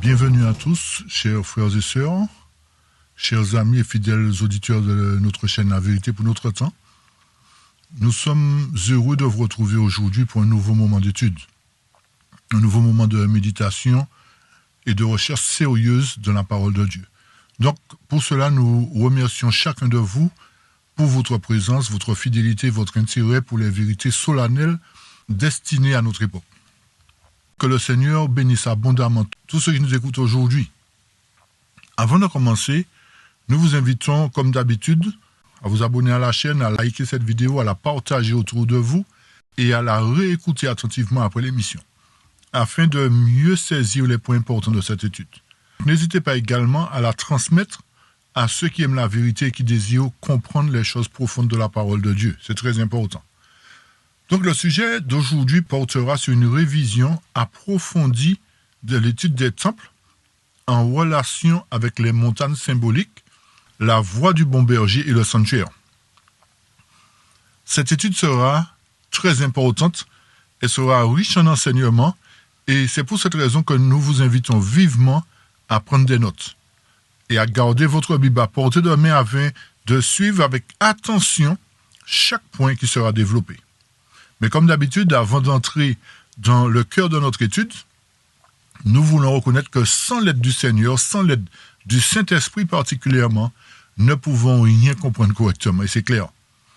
Bienvenue à tous, chers frères et sœurs, chers amis et fidèles auditeurs de notre chaîne La Vérité pour notre temps. Nous sommes heureux de vous retrouver aujourd'hui pour un nouveau moment d'étude, un nouveau moment de méditation et de recherche sérieuse de la parole de Dieu. Donc, pour cela, nous remercions chacun de vous pour votre présence, votre fidélité, votre intérêt pour les vérités solennelles destinées à notre époque. Que le Seigneur bénisse abondamment tous ceux qui nous écoutent aujourd'hui. Avant de commencer, nous vous invitons, comme d'habitude, à vous abonner à la chaîne, à liker cette vidéo, à la partager autour de vous et à la réécouter attentivement après l'émission, afin de mieux saisir les points importants de cette étude. N'hésitez pas également à la transmettre à ceux qui aiment la vérité et qui désirent comprendre les choses profondes de la parole de Dieu. C'est très important. Donc le sujet d'aujourd'hui portera sur une révision approfondie de l'étude des temples en relation avec les montagnes symboliques, la voie du bon berger et le sanctuaire. Cette étude sera très importante et sera riche en enseignements et c'est pour cette raison que nous vous invitons vivement à prendre des notes et à garder votre Bible à portée de main afin de suivre avec attention chaque point qui sera développé. Mais comme d'habitude, avant d'entrer dans le cœur de notre étude, nous voulons reconnaître que sans l'aide du Seigneur, sans l'aide du Saint-Esprit particulièrement, ne pouvons rien comprendre correctement, et c'est clair.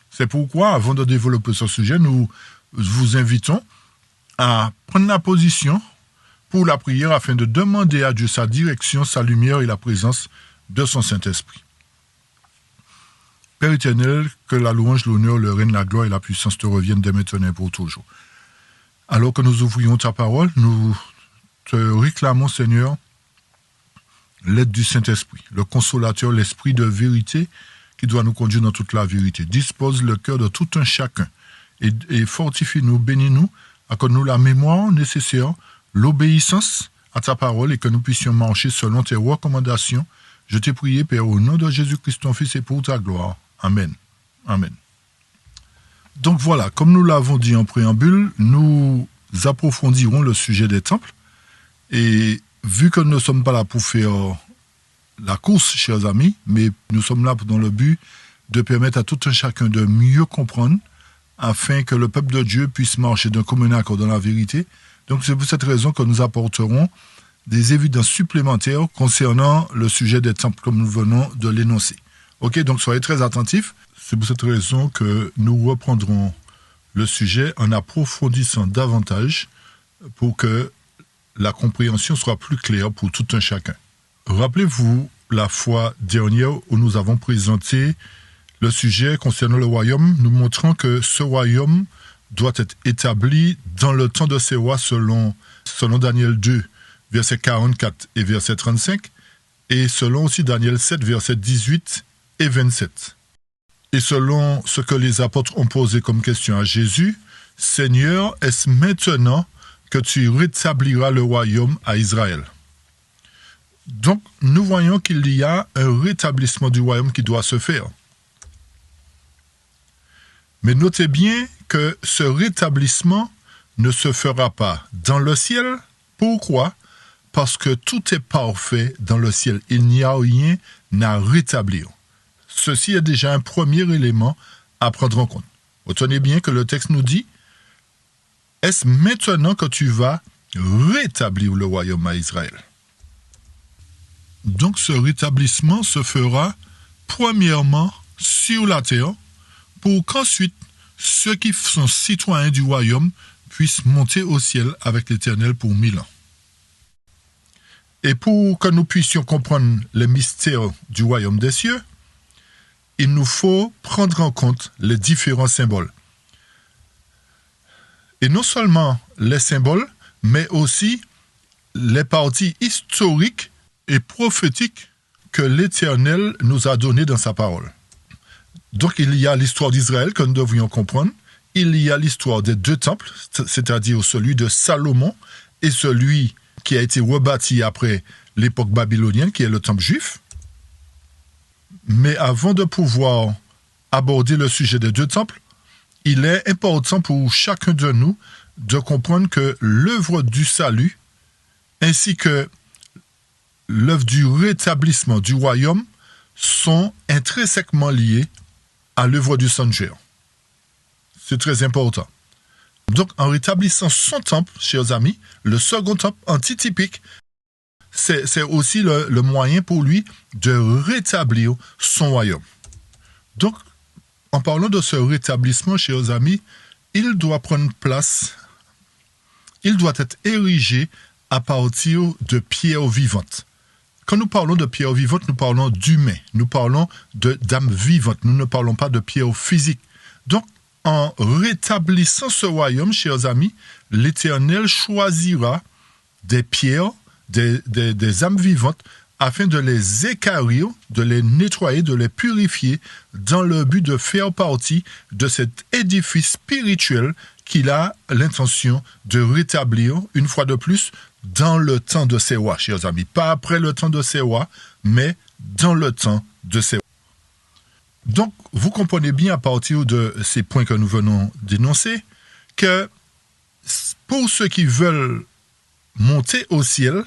C'est pourquoi, avant de développer ce sujet, nous vous invitons à prendre la position pour la prière afin de demander à Dieu sa direction, sa lumière et la présence de son Saint-Esprit. Père éternel, que la louange, l'honneur, le règne, la gloire et la puissance te reviennent dès maintenant et pour toujours. Alors que nous ouvrions ta parole, nous te réclamons, Seigneur, l'aide du Saint-Esprit, le consolateur, l'esprit de vérité qui doit nous conduire dans toute la vérité. Dispose le cœur de tout un chacun et fortifie-nous, bénis-nous, accorde-nous la mémoire nécessaire, l'obéissance à ta parole et que nous puissions marcher selon tes recommandations. Je t'ai prié, Père, au nom de Jésus-Christ, ton Fils, et pour ta gloire. Amen. Amen. Donc voilà, comme nous l'avons dit en préambule, nous approfondirons le sujet des temples. Et vu que nous ne sommes pas là pour faire la course, chers amis, mais nous sommes là dans le but de permettre à tout un chacun de mieux comprendre afin que le peuple de Dieu puisse marcher d'un commun accord dans la vérité. Donc c'est pour cette raison que nous apporterons des évidences supplémentaires concernant le sujet des temples comme nous venons de l'énoncer. Ok, donc soyez très attentifs. C'est pour cette raison que nous reprendrons le sujet en approfondissant davantage pour que la compréhension soit plus claire pour tout un chacun. Rappelez-vous la fois dernière où nous avons présenté le sujet concernant le royaume, nous montrant que ce royaume doit être établi dans le temps de ses rois selon Daniel 2, verset 44 et verset 35, et selon aussi Daniel 7, verset 18 et 27. Et selon ce que les apôtres ont posé comme question à Jésus, « Seigneur, est-ce maintenant que tu rétabliras le royaume à Israël ?» Donc, nous voyons qu'il y a un rétablissement du royaume qui doit se faire. Mais notez bien que ce rétablissement ne se fera pas dans le ciel. Pourquoi ? Parce que tout est parfait dans le ciel. Il n'y a rien à rétablir. Ceci est déjà un premier élément à prendre en compte. Retenez bien que le texte nous dit « Est-ce maintenant que tu vas rétablir le royaume à Israël ?» Donc ce rétablissement se fera premièrement sur la terre pour qu'ensuite ceux qui sont citoyens du royaume puissent monter au ciel avec l'Éternel pour 1000 ans. Et pour que nous puissions comprendre les mystères du royaume des cieux, il nous faut prendre en compte les différents symboles. Et non seulement les symboles, mais aussi les parties historiques et prophétiques que l'Éternel nous a données dans sa parole. Donc il y a l'histoire d'Israël que nous devrions comprendre, il y a l'histoire des deux temples, c'est-à-dire celui de Salomon et celui qui a été rebâti après l'époque babylonienne, qui est le temple juif. Mais avant de pouvoir aborder le sujet des deux temples, il est important pour chacun de nous de comprendre que l'œuvre du salut, ainsi que l'œuvre du rétablissement du royaume sont intrinsèquement liées à l'œuvre du sanctuaire. C'est très important. Donc, en rétablissant son temple, chers amis, le second temple antitypique, c'est aussi le moyen pour lui de rétablir son royaume. Donc, en parlant de ce rétablissement, chers amis, il doit prendre place, il doit être érigé à partir de pierres vivantes. Quand nous parlons de pierres vivantes, nous parlons d'humains, nous parlons d'âmes vivantes, nous ne parlons pas de pierres physiques. Donc, en rétablissant ce royaume, chers amis, l'Éternel choisira des pierres, des âmes vivantes, afin de les équarrir, de les nettoyer, de les purifier, dans le but de faire partie de cet édifice spirituel qu'il a l'intention de rétablir, une fois de plus, dans le temps de ses rois, chers amis. Pas après le temps de ses rois, mais dans le temps de ses rois. Donc, vous comprenez bien à partir de ces points que nous venons d'énoncer que pour ceux qui veulent monter au ciel,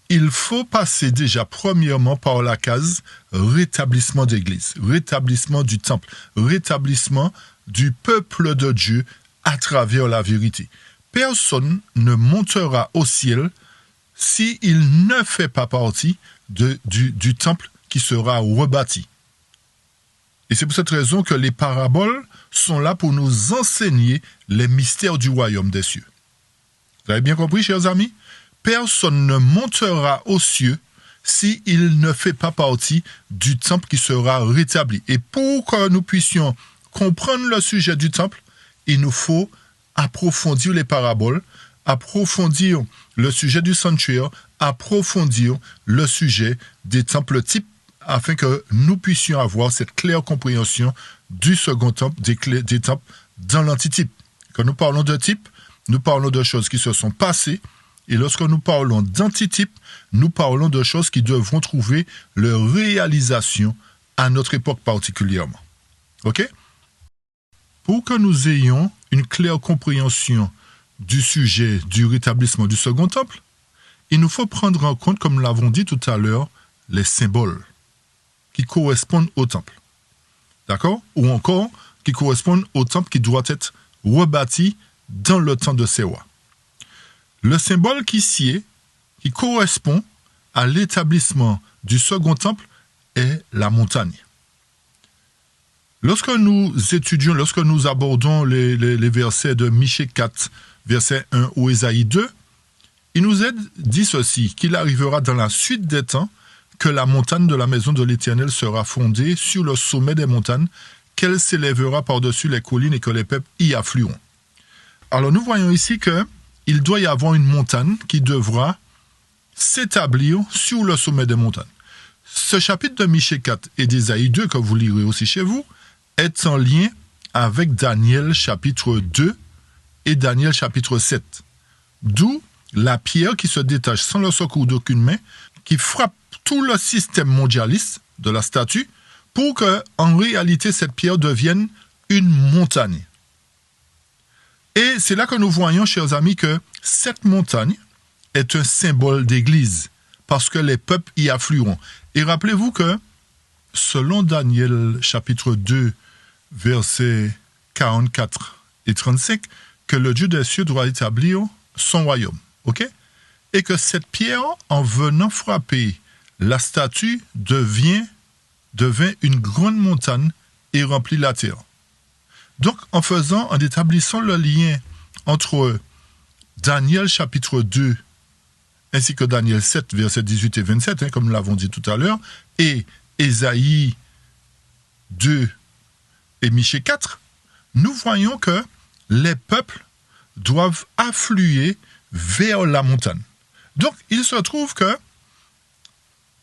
il faut passer déjà premièrement par la case rétablissement d'église, rétablissement du temple, rétablissement du peuple de Dieu à travers la vérité. Personne ne montera au ciel s'il ne fait pas partie du temple qui sera rebâti. Et c'est pour cette raison que les paraboles sont là pour nous enseigner les mystères du royaume des cieux. Vous avez bien compris, chers amis? Personne ne montera aux cieux s'il ne fait pas partie du temple qui sera rétabli. Et pour que nous puissions comprendre le sujet du temple, il nous faut approfondir les paraboles, approfondir le sujet du sanctuaire, approfondir le sujet des temples types, afin que nous puissions avoir cette claire compréhension du second temple, des temples dans l'antitype. Quand nous parlons de type, nous parlons de choses qui se sont passées, et lorsque nous parlons d'antitype, nous parlons de choses qui devront trouver leur réalisation à notre époque particulièrement. OK? Pour que nous ayons une claire compréhension du sujet du rétablissement du second temple, il nous faut prendre en compte, comme nous l'avons dit tout à l'heure, les symboles qui correspondent au temple. D'accord? Ou encore, qui correspondent au temple qui doit être rebâti dans le temps de ses rois. Le symbole qui correspond à l'établissement du second temple est la montagne. Lorsque nous étudions, lorsque nous abordons les versets de Michée 4, verset 1 ou Ésaïe 2, il nous est dit ceci, qu'il arrivera dans la suite des temps que la montagne de la maison de l'Éternel sera fondée sur le sommet des montagnes, qu'elle s'élèvera par-dessus les collines et que les peuples y afflueront. Alors nous voyons ici qu'il doit y avoir une montagne qui devra s'établir sur le sommet des montagnes. Ce chapitre de Michée 4 et d'Ésaïe 2, que vous lirez aussi chez vous, est en lien avec Daniel chapitre 2 et Daniel chapitre 7. D'où la pierre qui se détache sans le secours d'aucune main, qui frappe tout le système mondialiste de la statue pour que, en réalité, cette pierre devienne une montagne. Et c'est là que nous voyons, chers amis, que cette montagne est un symbole d'église, parce que les peuples y afflueront. Et rappelez-vous que, selon Daniel chapitre 2, versets 44 et 35, que le Dieu des cieux doit établir son royaume. OK? Et que cette pierre, en venant frapper la statue, devint une grande montagne et remplit la terre. Donc, en établissant le lien entre Daniel chapitre 2 ainsi que Daniel 7, versets 18 et 27, comme nous l'avons dit tout à l'heure, et Ésaïe 2 et Michée 4, nous voyons que les peuples doivent affluer vers la montagne. Donc, il se trouve que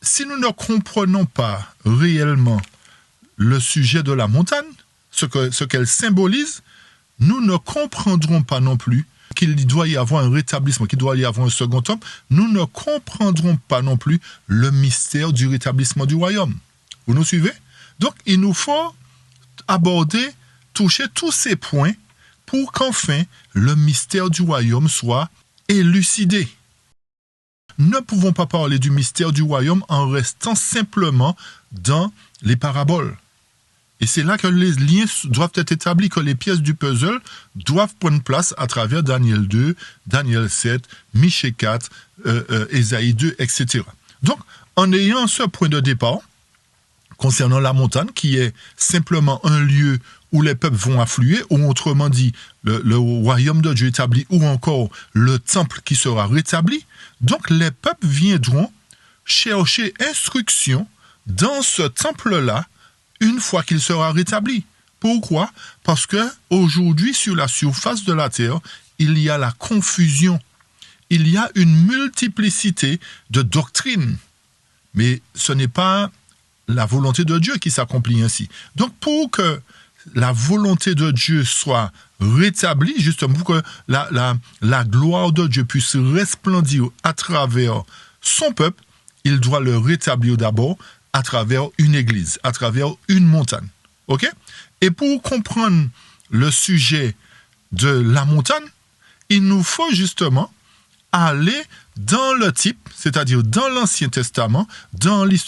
si nous ne comprenons pas réellement le sujet de la montagne, ce qu'elle symbolise, nous ne comprendrons pas non plus qu'il doit y avoir un rétablissement, qu'il doit y avoir un second temple. Nous ne comprendrons pas non plus le mystère du rétablissement du royaume. Vous nous suivez? Donc, il nous faut toucher tous ces points pour qu'enfin le mystère du royaume soit élucidé. ne pouvons pas parler du mystère du royaume en restant simplement dans les paraboles. Et c'est là que les liens doivent être établis, que les pièces du puzzle doivent prendre place à travers Daniel 2, Daniel 7, Michée 4, Ésaïe 2, etc. Donc, en ayant ce point de départ, concernant la montagne, qui est simplement un lieu où les peuples vont affluer, ou autrement dit, le royaume de Dieu établi, ou encore le temple qui sera rétabli, donc les peuples viendront chercher instruction dans ce temple-là, une fois qu'il sera rétabli. Pourquoi? Parce que aujourd'hui, sur la surface de la terre, il y a la confusion. Il y a une multiplicité de doctrines. Mais ce n'est pas la volonté de Dieu qui s'accomplit ainsi. Donc, pour que la volonté de Dieu soit rétablie, justement, pour que la gloire de Dieu puisse resplendir à travers son peuple, il doit le rétablir d'abord à travers une église, à travers une montagne. OK? Et pour comprendre le sujet de la montagne, il nous faut justement aller dans le type, c'est-à-dire dans l'Ancien Testament,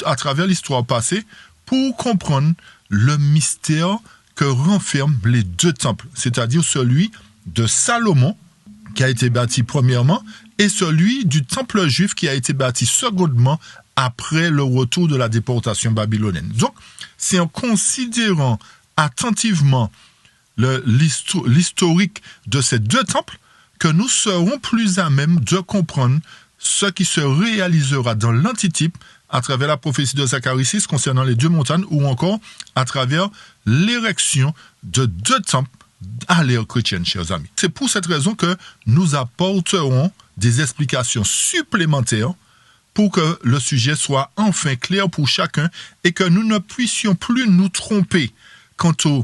à travers l'histoire passée, pour comprendre le mystère que renferment les deux temples, c'est-à-dire celui de Salomon, qui a été bâti premièrement, et celui du temple juif qui a été bâti secondement après le retour de la déportation babylonienne. Donc, c'est en considérant attentivement l'historique de ces deux temples que nous serons plus à même de comprendre ce qui se réalisera dans l'antitype à travers la prophétie de Zacharie 6 concernant les deux montagnes ou encore à travers l'érection de deux temples à l'ère chrétienne, chers amis. C'est pour cette raison que nous apporterons des explications supplémentaires pour que le sujet soit enfin clair pour chacun et que nous ne puissions plus nous tromper quant à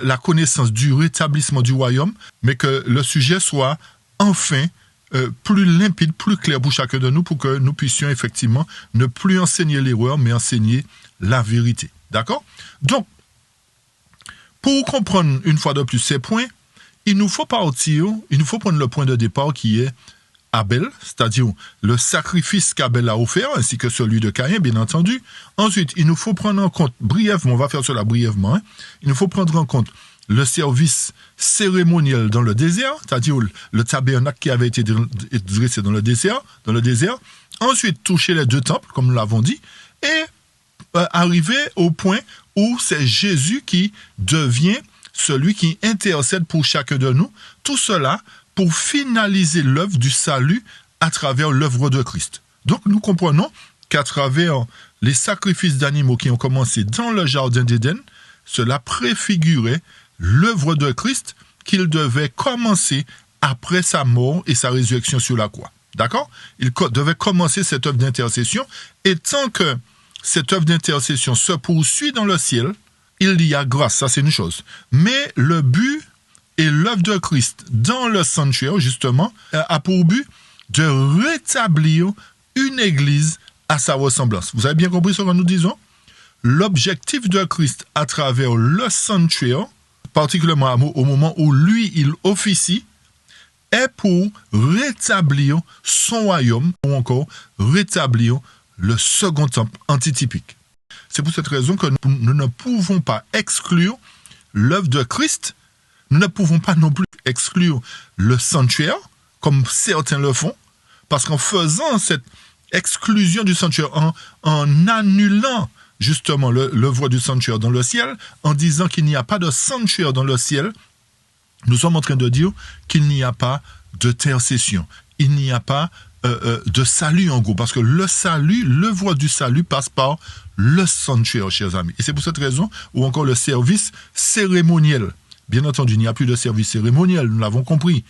la connaissance du rétablissement du royaume, mais que le sujet soit enfin plus limpide, plus clair pour chacun de nous, pour que nous puissions effectivement ne plus enseigner l'erreur, mais enseigner la vérité. D'accord? Donc, pour comprendre une fois de plus ces points, il nous faut prendre le point de départ qui est Abel, c'est-à-dire le sacrifice qu'Abel a offert, ainsi que celui de Caïn, bien entendu. Ensuite, il nous faut prendre en compte brièvement, on va faire cela brièvement, il nous faut prendre en compte le service cérémoniel dans le désert, c'est-à-dire le tabernacle qui avait été dressé dans le désert. Ensuite, toucher les deux temples, comme nous l'avons dit, et arriver au point où c'est Jésus qui devient celui qui intercède pour chacun de nous. Tout cela pour finaliser l'œuvre du salut à travers l'œuvre de Christ. Donc nous comprenons qu'à travers les sacrifices d'animaux qui ont commencé dans le jardin d'Éden, cela préfigurait l'œuvre de Christ qu'il devait commencer après sa mort et sa résurrection sur la croix. D'accord? Il devait commencer cette œuvre d'intercession, et tant que cette œuvre d'intercession se poursuit dans le ciel, il y a grâce, ça c'est une chose. Mais le but et l'œuvre de Christ dans le sanctuaire, justement, a pour but de rétablir une église à sa ressemblance. Vous avez bien compris ce que nous disons? L'objectif de Christ à travers le sanctuaire, particulièrement au moment où lui, il officie, est pour rétablir son royaume, ou encore rétablir le second temple antitypique. C'est pour cette raison que nous ne pouvons pas exclure l'œuvre de Christ. Nous ne pouvons pas non plus exclure le sanctuaire, comme certains le font, parce qu'en faisant cette exclusion du sanctuaire, en annulant justement l'œuvre du sanctuaire dans le ciel, en disant qu'il n'y a pas de sanctuaire dans le ciel, nous sommes en train de dire qu'il n'y a pas d'intercession, il n'y a pas de salut en gros, parce que le salut, l'œuvre du salut passe par le sanctuaire, chers amis. Et c'est pour cette raison, ou encore le service cérémoniel. Bien entendu, il n'y a plus de service cérémoniel, nous l'avons compris.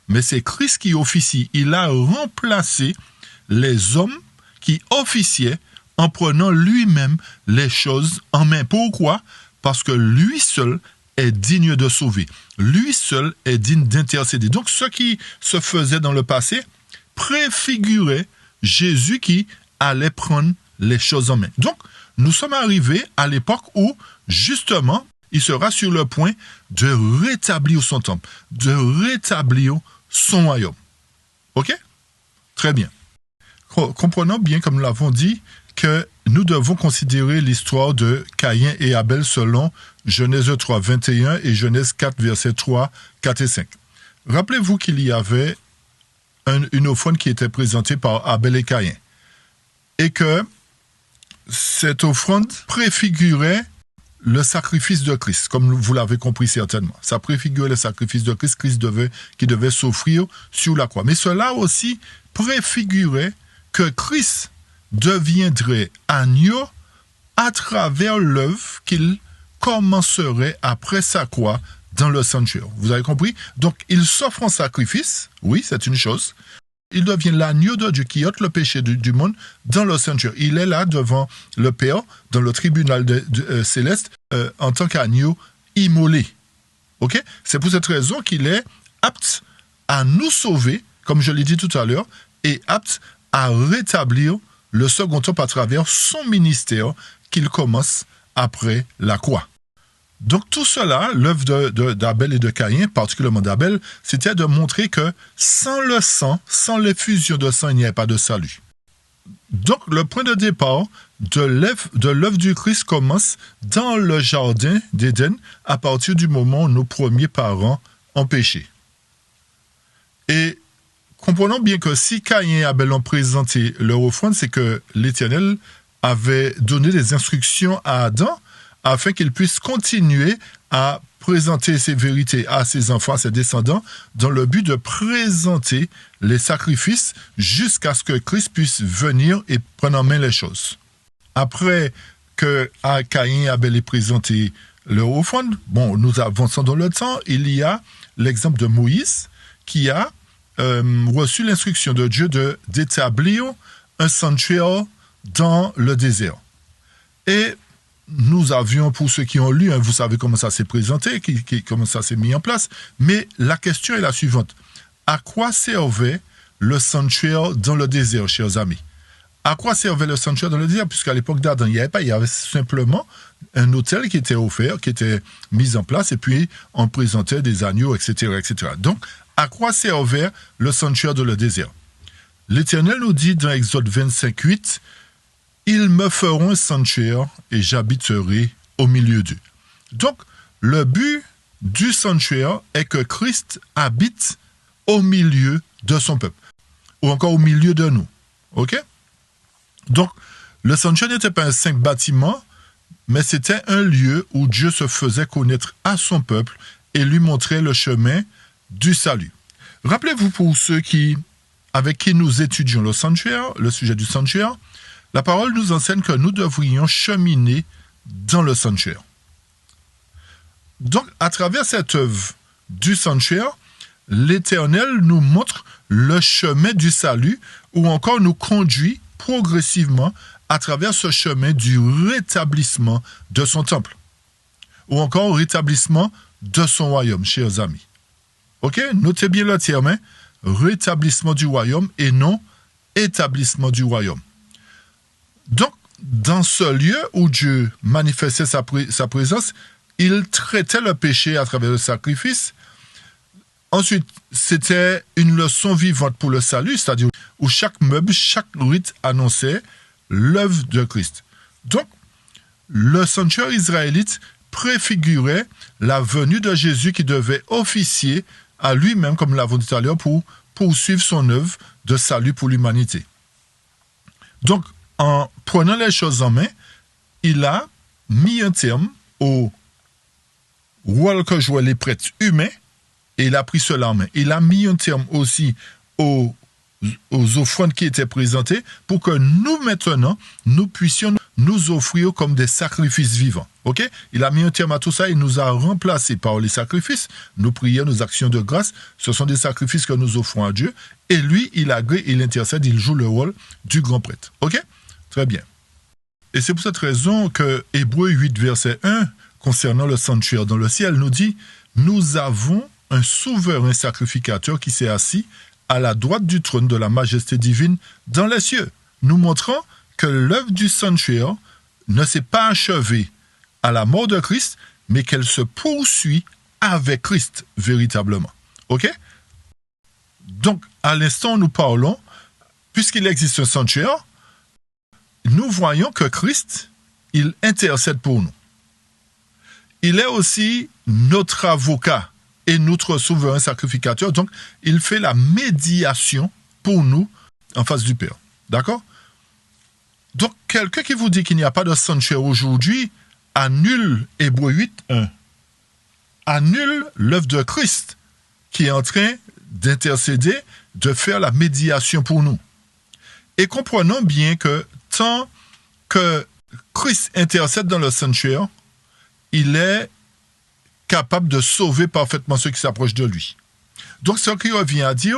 Mais c'est Christ qui officie. Il a remplacé les hommes qui officiaient en prenant lui-même les choses en main. Pourquoi? Parce que lui seul est digne de sauver. Lui seul est digne d'intercéder. Donc, ce qui se faisait dans le passé préfigurait Jésus qui allait prendre les choses en main. Donc, nous sommes arrivés à l'époque où, justement, il sera sur le point de rétablir son temple, de rétablir son royaume. OK? Très bien. comprenons bien, comme nous l'avons dit, que nous devons considérer l'histoire de Caïn et Abel selon Genèse 3, 21 et Genèse 4, versets 3, 4 et 5. Rappelez-vous qu'il y avait une offrande qui était présentée par Abel et Caïn. Et que cette offrande préfigurait le sacrifice de Christ, comme vous l'avez compris certainement. Ça préfigurait le sacrifice de Christ, qui devait s'offrir sur la croix. Mais cela aussi préfigurait que Christ deviendrait agneau à travers l'œuvre qu'il commencerait après sa croix dans le sanctuaire. Vous avez compris? Donc, il s'offre en sacrifice, oui, c'est une chose. Il devient l'agneau de Dieu qui ôte le péché du monde dans le sanctuaire. Il est là devant le Père, dans le tribunal céleste, en tant qu'agneau immolé. Okay? C'est pour cette raison qu'il est apte à nous sauver, comme je l'ai dit tout à l'heure, et apte à rétablir le second homme à travers son ministère qu'il commence après la croix. Donc tout cela, l'œuvre d'Abel et de Caïn, particulièrement d'Abel, c'était de montrer que sans le sang, sans l'effusion de sang, il n'y avait pas de salut. Donc le point de départ de l'œuvre du Christ commence dans le jardin d'Éden à partir du moment où nos premiers parents ont péché. Et comprenons bien que si Caïn et Abel ont présenté leur offrande, c'est que l'Éternel avait donné des instructions à Adam afin qu'il puisse continuer à présenter ses vérités à ses enfants, à ses descendants, dans le but de présenter les sacrifices jusqu'à ce que Christ puisse venir et prendre en main les choses. Après que Caïn et Abel aient présenté leur offrande, nous avançons dans le temps, il y a l'exemple de Moïse qui a reçu l'instruction de Dieu d'établir un sanctuaire dans le désert. Et nous avions, pour ceux qui ont lu, vous savez comment ça s'est présenté, comment ça s'est mis en place, mais la question est la suivante. À quoi servait le sanctuaire dans le désert, chers amis? À quoi servait le sanctuaire dans le désert? Puisqu'à l'époque d'Adam, il y avait simplement un autel qui était offert, qui était mis en place, et puis on présentait des agneaux, etc., etc. Donc, à quoi servait le sanctuaire dans le désert? L'Éternel nous dit dans Exode 25, 8, « Ils me feront un sanctuaire et j'habiterai au milieu d'eux. » Donc, le but du sanctuaire est que Christ habite au milieu de son peuple, ou encore au milieu de nous. OK? Donc, le sanctuaire n'était pas un simple bâtiment, mais c'était un lieu où Dieu se faisait connaître à son peuple et lui montrait le chemin du salut. Rappelez-vous pour ceux avec qui nous étudions le sanctuaire, le sujet du sanctuaire, la parole nous enseigne que nous devrions cheminer dans le sanctuaire. Donc, à travers cette œuvre du sanctuaire, l'Éternel nous montre le chemin du salut ou encore nous conduit progressivement à travers ce chemin du rétablissement de son temple ou encore au rétablissement de son royaume, chers amis. OK? Notez bien le terme, rétablissement du royaume et non établissement du royaume. Donc, dans ce lieu où Dieu manifestait sa présence, il traitait le péché à travers le sacrifice. Ensuite, c'était une leçon vivante pour le salut, c'est-à-dire où chaque meuble, chaque rite annonçait l'œuvre de Christ. Donc, le sanctuaire israélite préfigurait la venue de Jésus qui devait officier à lui-même, comme nous l'avons dit tout à l'heure, pour poursuivre son œuvre de salut pour l'humanité. Donc, en prenant les choses en main, il a mis un terme au rôle que jouaient les prêtres humains et il a pris cela en main. Il a mis un terme aussi aux offrandes qui étaient présentées pour que nous, maintenant, nous puissions nous offrir comme des sacrifices vivants. OK? Il a mis un terme à tout ça, il nous a remplacés par les sacrifices, nos prières, nos actions de grâce. Ce sont des sacrifices que nous offrons à Dieu. Et lui, il agrée, il intercède, il joue le rôle du grand prêtre. OK? Très bien. Et c'est pour cette raison que Hébreux 8, verset 1, concernant le sanctuaire dans le ciel, nous dit « Nous avons un souverain sacrificateur qui s'est assis à la droite du trône de la majesté divine dans les cieux, nous montrant que l'œuvre du sanctuaire ne s'est pas achevée à la mort de Christ, mais qu'elle se poursuit avec Christ véritablement. OK? Donc, à l'instant où nous parlons, puisqu'il existe un sanctuaire, nous voyons que Christ, il intercède pour nous. Il est aussi notre avocat et notre souverain sacrificateur. Donc, il fait la médiation pour nous en face du Père. D'accord? Donc, quelqu'un qui vous dit qu'il n'y a pas de sanctuaire aujourd'hui annule Hébreux 8:1. Annule l'œuvre de Christ qui est en train d'intercéder, de faire la médiation pour nous. Et comprenons bien que tant que Christ intercède dans le sanctuaire, il est capable de sauver parfaitement ceux qui s'approchent de lui. Donc, ce qui revient à dire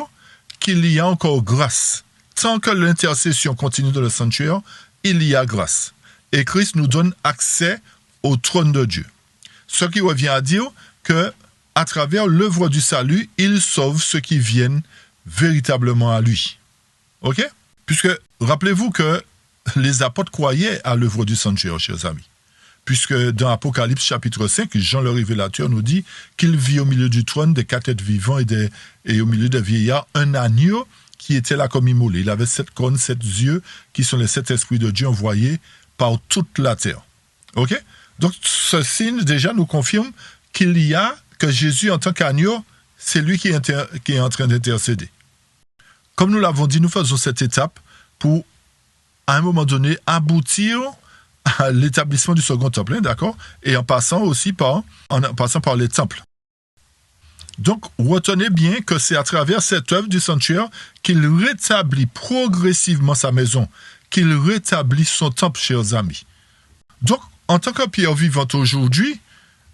qu'il y a encore grâce. Tant que l'intercession continue dans le sanctuaire, il y a grâce. Et Christ nous donne accès au trône de Dieu. Ce qui revient à dire que, à travers l'œuvre du salut, il sauve ceux qui viennent véritablement à lui. OK? Puisque, rappelez-vous que les apôtres croyaient à l'œuvre du sanctuaire, chers amis. Puisque dans Apocalypse chapitre 5, Jean le révélateur nous dit qu'il vit au milieu du trône des 4 êtres vivants et au milieu des vieillards un agneau qui était là comme immolé. Il avait 7 cornes, 7 yeux, qui sont les 7 esprits de Dieu envoyés par toute la terre. OK? Donc, ce signe, déjà, nous confirme que Jésus, en tant qu'agneau, c'est lui qui est en train d'intercéder. Comme nous l'avons dit, nous faisons cette étape pour, à un moment donné, aboutir à l'établissement du second temple, d'accord? Et en passant par les temples. Donc, retenez bien que c'est à travers cette œuvre du sanctuaire qu'il rétablit progressivement sa maison, qu'il rétablit son temple, chers amis. Donc, en tant que pierre vivante aujourd'hui,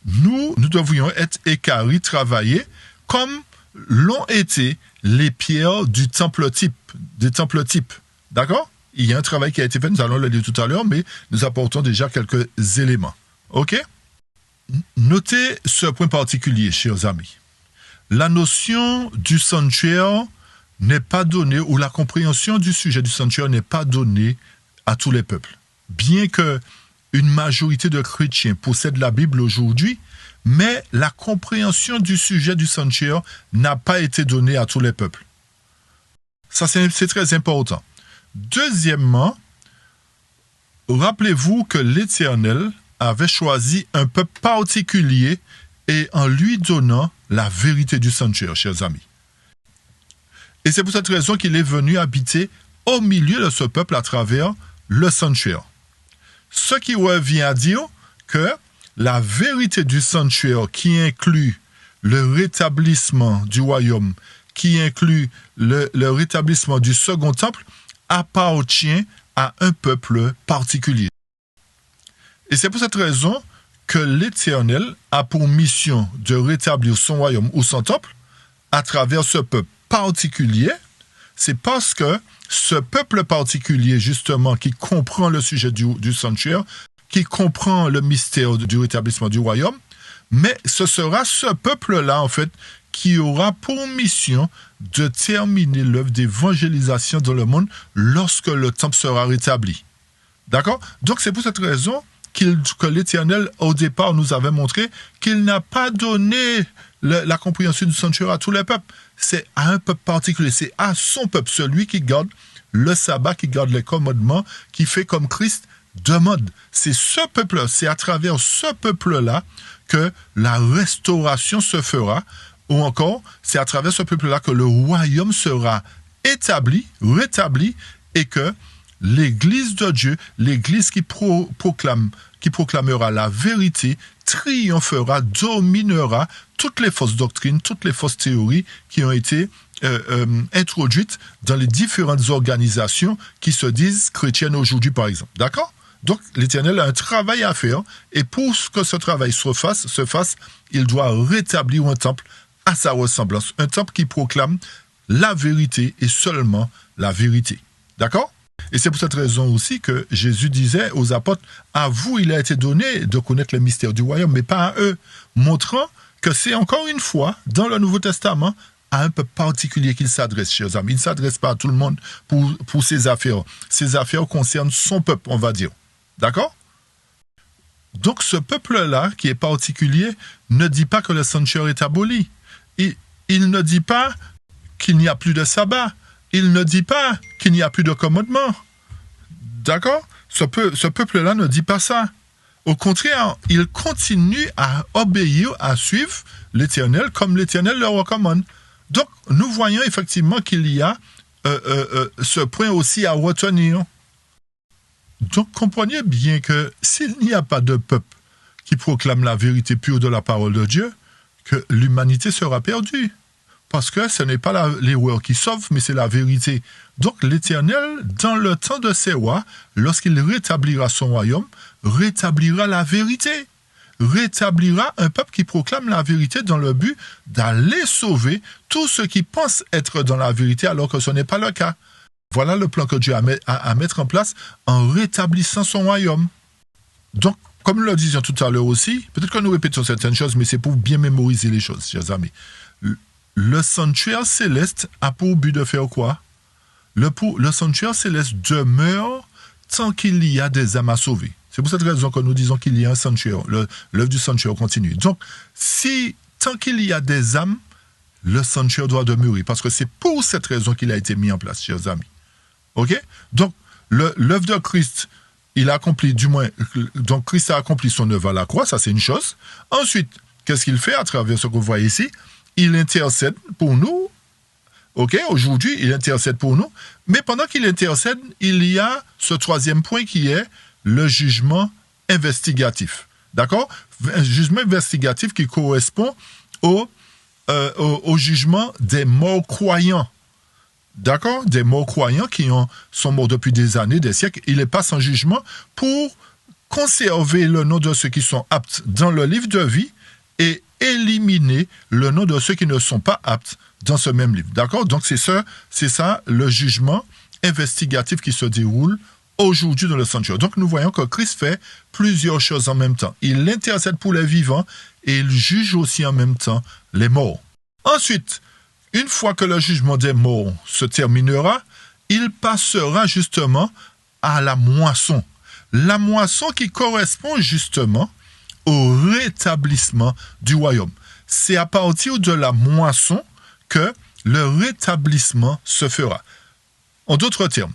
nous devrions être équarris, travailler comme l'ont été les pierres du temple type, des temples types. D'accord? Il y a un travail qui a été fait, nous allons le dire tout à l'heure, mais nous apportons déjà quelques éléments. OK? Notez ce point particulier, chers amis. La notion du sanctuaire n'est pas donnée, ou la compréhension du sujet du sanctuaire n'est pas donnée à tous les peuples. Bien que une majorité de chrétiens possèdent la Bible aujourd'hui, mais la compréhension du sujet du sanctuaire n'a pas été donnée à tous les peuples. Ça, c'est très important. Deuxièmement, rappelez-vous que l'Éternel avait choisi un peuple particulier et en lui donnant la vérité du sanctuaire, chers amis. Et c'est pour cette raison qu'il est venu habiter au milieu de ce peuple à travers le sanctuaire. Ce qui revient à dire que la vérité du sanctuaire qui inclut le rétablissement du royaume, qui inclut le rétablissement du second temple, appartient à un peuple particulier. Et c'est pour cette raison que l'Éternel a pour mission de rétablir son royaume ou son temple à travers ce peuple particulier. C'est parce que ce peuple particulier, justement, qui comprend le sujet du sanctuaire, qui comprend le mystère du rétablissement du royaume, mais ce sera ce peuple-là, en fait, qui aura pour mission de terminer l'œuvre d'évangélisation dans le monde lorsque le temple sera rétabli. D'accord? Donc, c'est pour cette raison que l'Éternel, au départ, nous avait montré qu'il n'a pas donné la compréhension du sanctuaire à tous les peuples. C'est à un peuple particulier, c'est à son peuple, celui qui garde le sabbat, qui garde les commandements, qui fait comme Christ demande. C'est ce peuple, c'est à travers ce peuple-là que la restauration se fera, ou encore, c'est à travers ce peuple-là que le royaume sera établi, rétabli, et que l'Église de Dieu, l'Église qui proclamera la vérité, triomphera, dominera toutes les fausses doctrines, toutes les fausses théories qui ont été introduites dans les différentes organisations qui se disent chrétiennes aujourd'hui, par exemple. D'accord? Donc, l'Éternel a un travail à faire, et pour que ce travail se fasse, il doit rétablir un temple à sa ressemblance, un temple qui proclame la vérité et seulement la vérité. D'accord? Et c'est pour cette raison aussi que Jésus disait aux apôtres, à vous il a été donné de connaître le mystère du royaume, mais pas à eux, montrant que c'est encore une fois, dans le Nouveau Testament, à un peuple particulier qu'il s'adresse, chers amis. Il ne s'adresse pas à tout le monde pour ses affaires. Ses affaires concernent son peuple, on va dire. D'accord? Donc ce peuple-là, qui est particulier, ne dit pas que le sanctuaire est aboli. Il ne dit pas qu'il n'y a plus de sabbat. il ne dit pas qu'il n'y a plus de commandement. D'accord? Ce peuple-là ne dit pas ça. Au contraire, il continue à obéir, à suivre l'Éternel comme l'Éternel le recommande. Donc, nous voyons effectivement qu'il y a ce point aussi à retenir. Donc, comprenez bien que s'il n'y a pas de peuple qui proclame la vérité pure de la parole de Dieu, que l'humanité sera perdue. Parce que ce n'est pas l'erreur qui sauve, mais c'est la vérité. Donc l'Éternel, dans le temps de ses rois, lorsqu'il rétablira son royaume, rétablira la vérité. Rétablira un peuple qui proclame la vérité dans le but d'aller sauver tous ceux qui pensent être dans la vérité alors que ce n'est pas le cas. Voilà le plan que Dieu a à mettre en place en rétablissant son royaume. Donc, comme nous le disions tout à l'heure aussi, peut-être que nous répétons certaines choses, mais c'est pour bien mémoriser les choses, chers amis. Le sanctuaire céleste a pour but de faire quoi? Le sanctuaire céleste demeure tant qu'il y a des âmes à sauver. C'est pour cette raison que nous disons qu'il y a un sanctuaire. L'œuvre du sanctuaire continue. Donc, tant qu'il y a des âmes, le sanctuaire doit demeurer. Parce que c'est pour cette raison qu'il a été mis en place, chers amis. OK? Donc, l'œuvre de Christ, il a accompli, donc Christ a accompli son œuvre à la croix, ça c'est une chose. Ensuite, qu'est-ce qu'il fait à travers ce que vous voyez ici? Il intercède pour nous. OK, aujourd'hui, il intercède pour nous. Mais pendant qu'il intercède, il y a ce troisième point qui est le jugement investigatif. D'accord? Un jugement investigatif qui correspond au jugement des morts croyants. D'accord? Des morts croyants qui sont morts depuis des années, des siècles. Il est pas en jugement pour conserver le nom de ceux qui sont aptes dans le livre de vie et éliminer le nom de ceux qui ne sont pas aptes dans ce même livre. D'accord? Donc, c'est ça le jugement investigatif qui se déroule aujourd'hui dans le sanctuaire. Donc, nous voyons que Christ fait plusieurs choses en même temps. Il intercède pour les vivants et il juge aussi en même temps les morts. Ensuite, une fois que le jugement des morts se terminera, il passera justement à la moisson. La moisson qui correspond justement au rétablissement du royaume. C'est à partir de la moisson que le rétablissement se fera. En d'autres termes,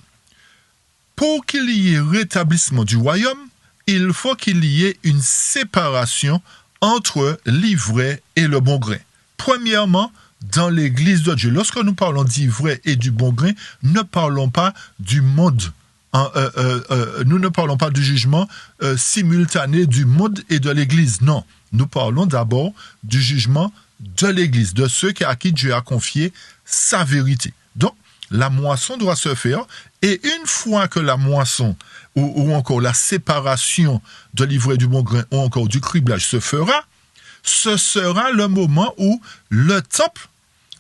pour qu'il y ait rétablissement du royaume, il faut qu'il y ait une séparation entre l'ivraie et le bon grain. Premièrement, dans l'Église de Dieu, lorsque nous parlons d'ivraie et du bon grain, ne parlons pas du monde. Nous ne parlons pas du jugement simultané du monde et de l'Église. Non, nous parlons d'abord du jugement de l'Église, de ceux à qui Dieu a confié sa vérité. Donc, la moisson doit se faire, et une fois que la moisson, ou encore la séparation de l'ivraie et du bon grain, ou encore du criblage se fera, ce sera le moment où le temple,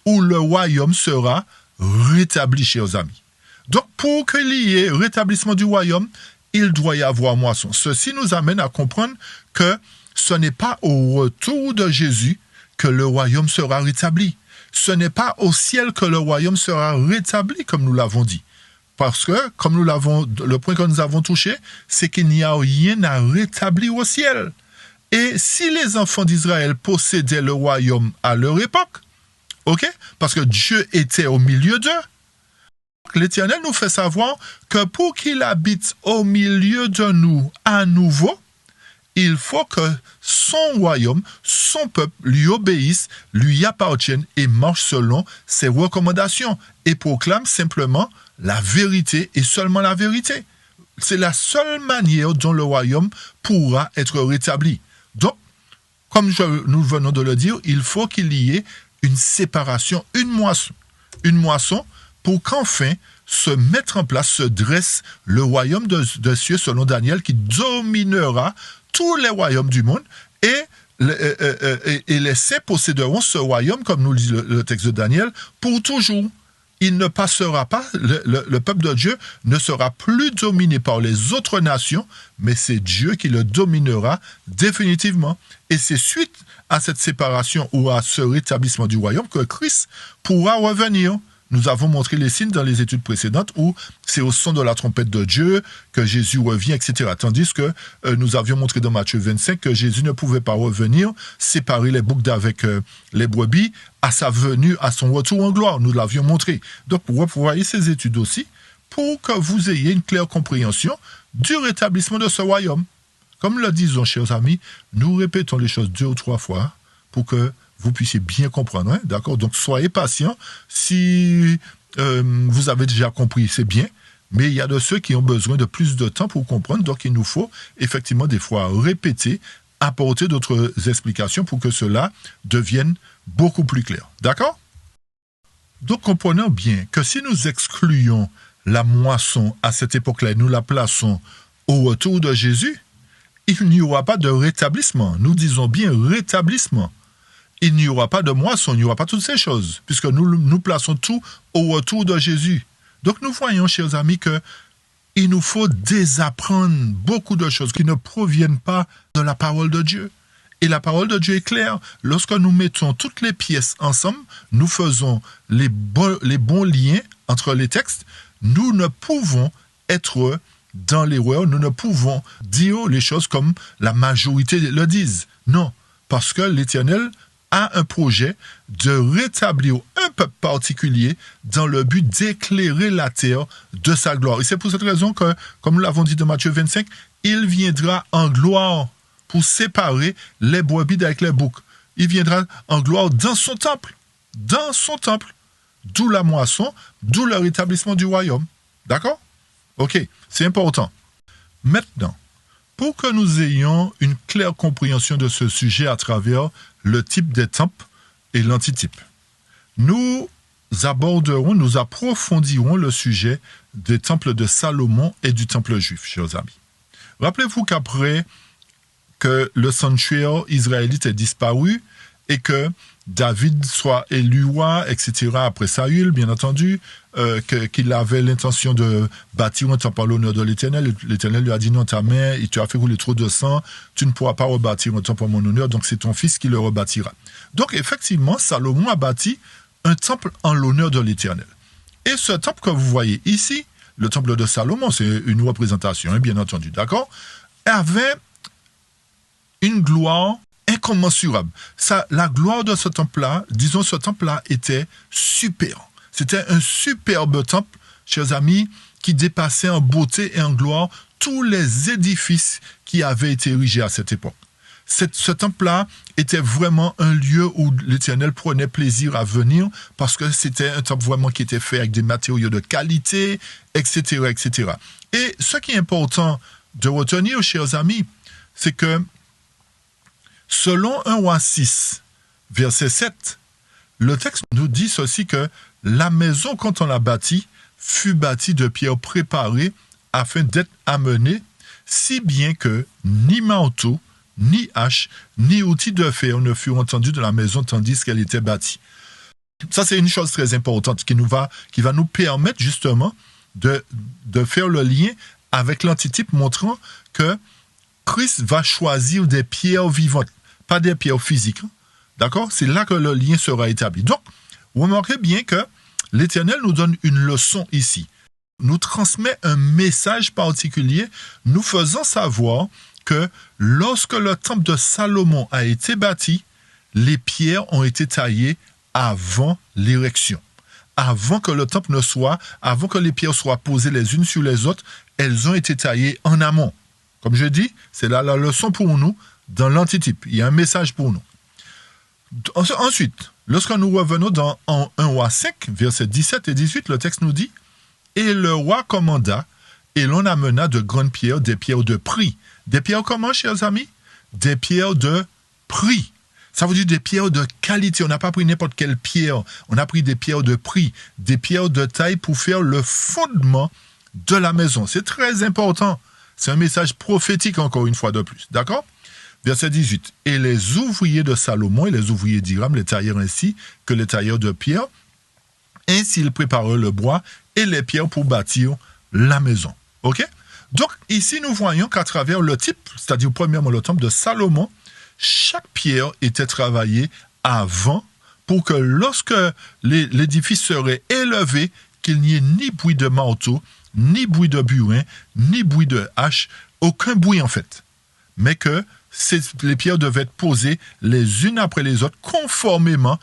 où le royaume sera rétabli, chers amis. Donc, pour qu'il y ait rétablissement du royaume, il doit y avoir moisson. Ceci nous amène à comprendre que ce n'est pas au retour de Jésus que le royaume sera rétabli. Ce n'est pas au ciel que le royaume sera rétabli, comme nous l'avons dit. Parce que, le point que nous avons touché, c'est qu'il n'y a rien à rétablir au ciel. Et si les enfants d'Israël possédaient le royaume à leur époque, ok, parce que Dieu était au milieu d'eux, l'Éternel nous fait savoir que pour qu'il habite au milieu de nous à nouveau, il faut que son royaume, son peuple lui obéisse, lui appartienne et marche selon ses recommandations et proclame simplement la vérité et seulement la vérité. C'est la seule manière dont le royaume pourra être rétabli. Donc, comme nous venons de le dire, il faut qu'il y ait une séparation, une moisson pour qu'enfin se mettre en place, se dresse le royaume de cieux selon Daniel qui dominera tous les royaumes du monde et les saints posséderont ce royaume, comme nous le dit le texte de Daniel, pour toujours. Il ne passera pas, le peuple de Dieu ne sera plus dominé par les autres nations, mais c'est Dieu qui le dominera définitivement. Et c'est suite à cette séparation ou à ce rétablissement du royaume que Christ pourra revenir. Nous avons montré les signes dans les études précédentes où c'est au son de la trompette de Dieu que Jésus revient, etc. Tandis que nous avions montré dans Matthieu 25 que Jésus ne pouvait pas revenir, séparer les boucs d'avec les brebis à sa venue, à son retour en gloire. Nous l'avions montré. Donc, vous voyez ces études aussi pour que vous ayez une claire compréhension du rétablissement de ce royaume. Comme le disons, chers amis, nous répétons les choses 2 ou 3 fois pour que vous puissiez bien comprendre. Hein? D'accord? Donc, soyez patients. Si vous avez déjà compris, c'est bien. Mais il y a de ceux qui ont besoin de plus de temps pour comprendre. Donc, il nous faut effectivement des fois répéter, apporter d'autres explications pour que cela devienne beaucoup plus clair. D'accord? Donc, comprenons bien que si nous excluons la moisson à cette époque-là et nous la plaçons au retour de Jésus, il n'y aura pas de rétablissement. Nous disons bien rétablissement. Il n'y aura pas de moisson, il n'y aura pas toutes ces choses, puisque nous plaçons tout au retour de Jésus. Donc nous voyons, chers amis, qu'il nous faut désapprendre beaucoup de choses qui ne proviennent pas de la parole de Dieu. Et la parole de Dieu est claire. Lorsque nous mettons toutes les pièces ensemble, nous faisons les bons liens entre les textes, nous ne pouvons être dans l'erreur, nous ne pouvons dire les choses comme la majorité le disent. Non, parce que l'Éternel a un projet de rétablir un peuple particulier dans le but d'éclairer la terre de sa gloire. Et c'est pour cette raison que, comme nous l'avons dit dans Matthieu 25, il viendra en gloire pour séparer les brebis d'avec les boucs. Il viendra en gloire dans son temple. Dans son temple. D'où la moisson, d'où le rétablissement du royaume. D'accord? Ok, c'est important. Maintenant, pour que nous ayons une claire compréhension de ce sujet à travers le type des temples et l'antitype, nous aborderons, nous approfondirons le sujet des temples de Salomon et du temple juif, chers amis. Rappelez-vous qu'après que le sanctuaire israélite ait disparu et que David soit élu roi, etc., après Saül, bien entendu, qu'il avait l'intention de bâtir un temple à l'honneur de l'Éternel. L'Éternel lui a dit, non, ta main, il te a fait couler trop de sang, tu ne pourras pas rebâtir un temple à mon honneur, donc c'est ton fils qui le rebâtira. Donc, effectivement, Salomon a bâti un temple en l'honneur de l'Éternel. Et ce temple que vous voyez ici, le temple de Salomon, c'est une représentation, hein, bien entendu, d'accord, avait une gloire incommensurable. La gloire de ce temple-là, disons, ce temple-là était super. C'était un superbe temple, chers amis, qui dépassait en beauté et en gloire tous les édifices qui avaient été érigés à cette époque. Ce temple-là était vraiment un lieu où l'Éternel prenait plaisir à venir parce que c'était un temple vraiment qui était fait avec des matériaux de qualité, etc., etc. Et ce qui est important de retenir, chers amis, c'est que selon 1 Roi 6, verset 7, le texte nous dit ceci que la maison, quand on l'a bâtie, fut bâtie de pierres préparées afin d'être amenée, si bien que ni marteau, ni hache, ni outil de fer ne furent entendus de la maison tandis qu'elle était bâtie. Ça, c'est une chose très importante qui va nous permettre justement de faire le lien avec l'antitype montrant que Christ va choisir des pierres vivantes, pas des pierres physiques. D'accord? C'est là que le lien sera établi. Donc, vous remarquez bien que l'Éternel nous donne une leçon ici. Nous transmet un message particulier, nous faisant savoir que lorsque le temple de Salomon a été bâti, les pierres ont été taillées avant l'érection. Avant que le temple avant que les pierres soient posées les unes sur les autres, elles ont été taillées en amont. Comme je dis, c'est là la leçon pour nous dans l'antitype. Il y a un message pour nous. Ensuite, lorsque nous revenons dans 1 Roi 5, versets 17 et 18, le texte nous dit « Et le roi commanda, et l'on amena de grandes pierres, des pierres de prix. » Des pierres comment, chers amis? Des pierres de prix. Ça veut dire des pierres de qualité. On n'a pas pris n'importe quelle pierre. On a pris des pierres de prix, des pierres de taille pour faire le fondement de la maison. C'est très important. C'est un message prophétique, encore une fois de plus. D'accord? Verset 18. Et les ouvriers de Salomon et les ouvriers d'Hiram les taillèrent ainsi que les tailleurs de pierre. Ainsi, ils préparèrent le bois et les pierres pour bâtir la maison. OK? Donc, ici, nous voyons qu'à travers le type, c'est-à-dire premièrement le temple de Salomon, chaque pierre était travaillée avant pour que lorsque l'édifice serait élevé, qu'il n'y ait ni bruit de marteau, ni bruit de burin, ni bruit de hache, aucun bruit en fait. Mais que les pierres devaient être posées les unes après les autres, conformément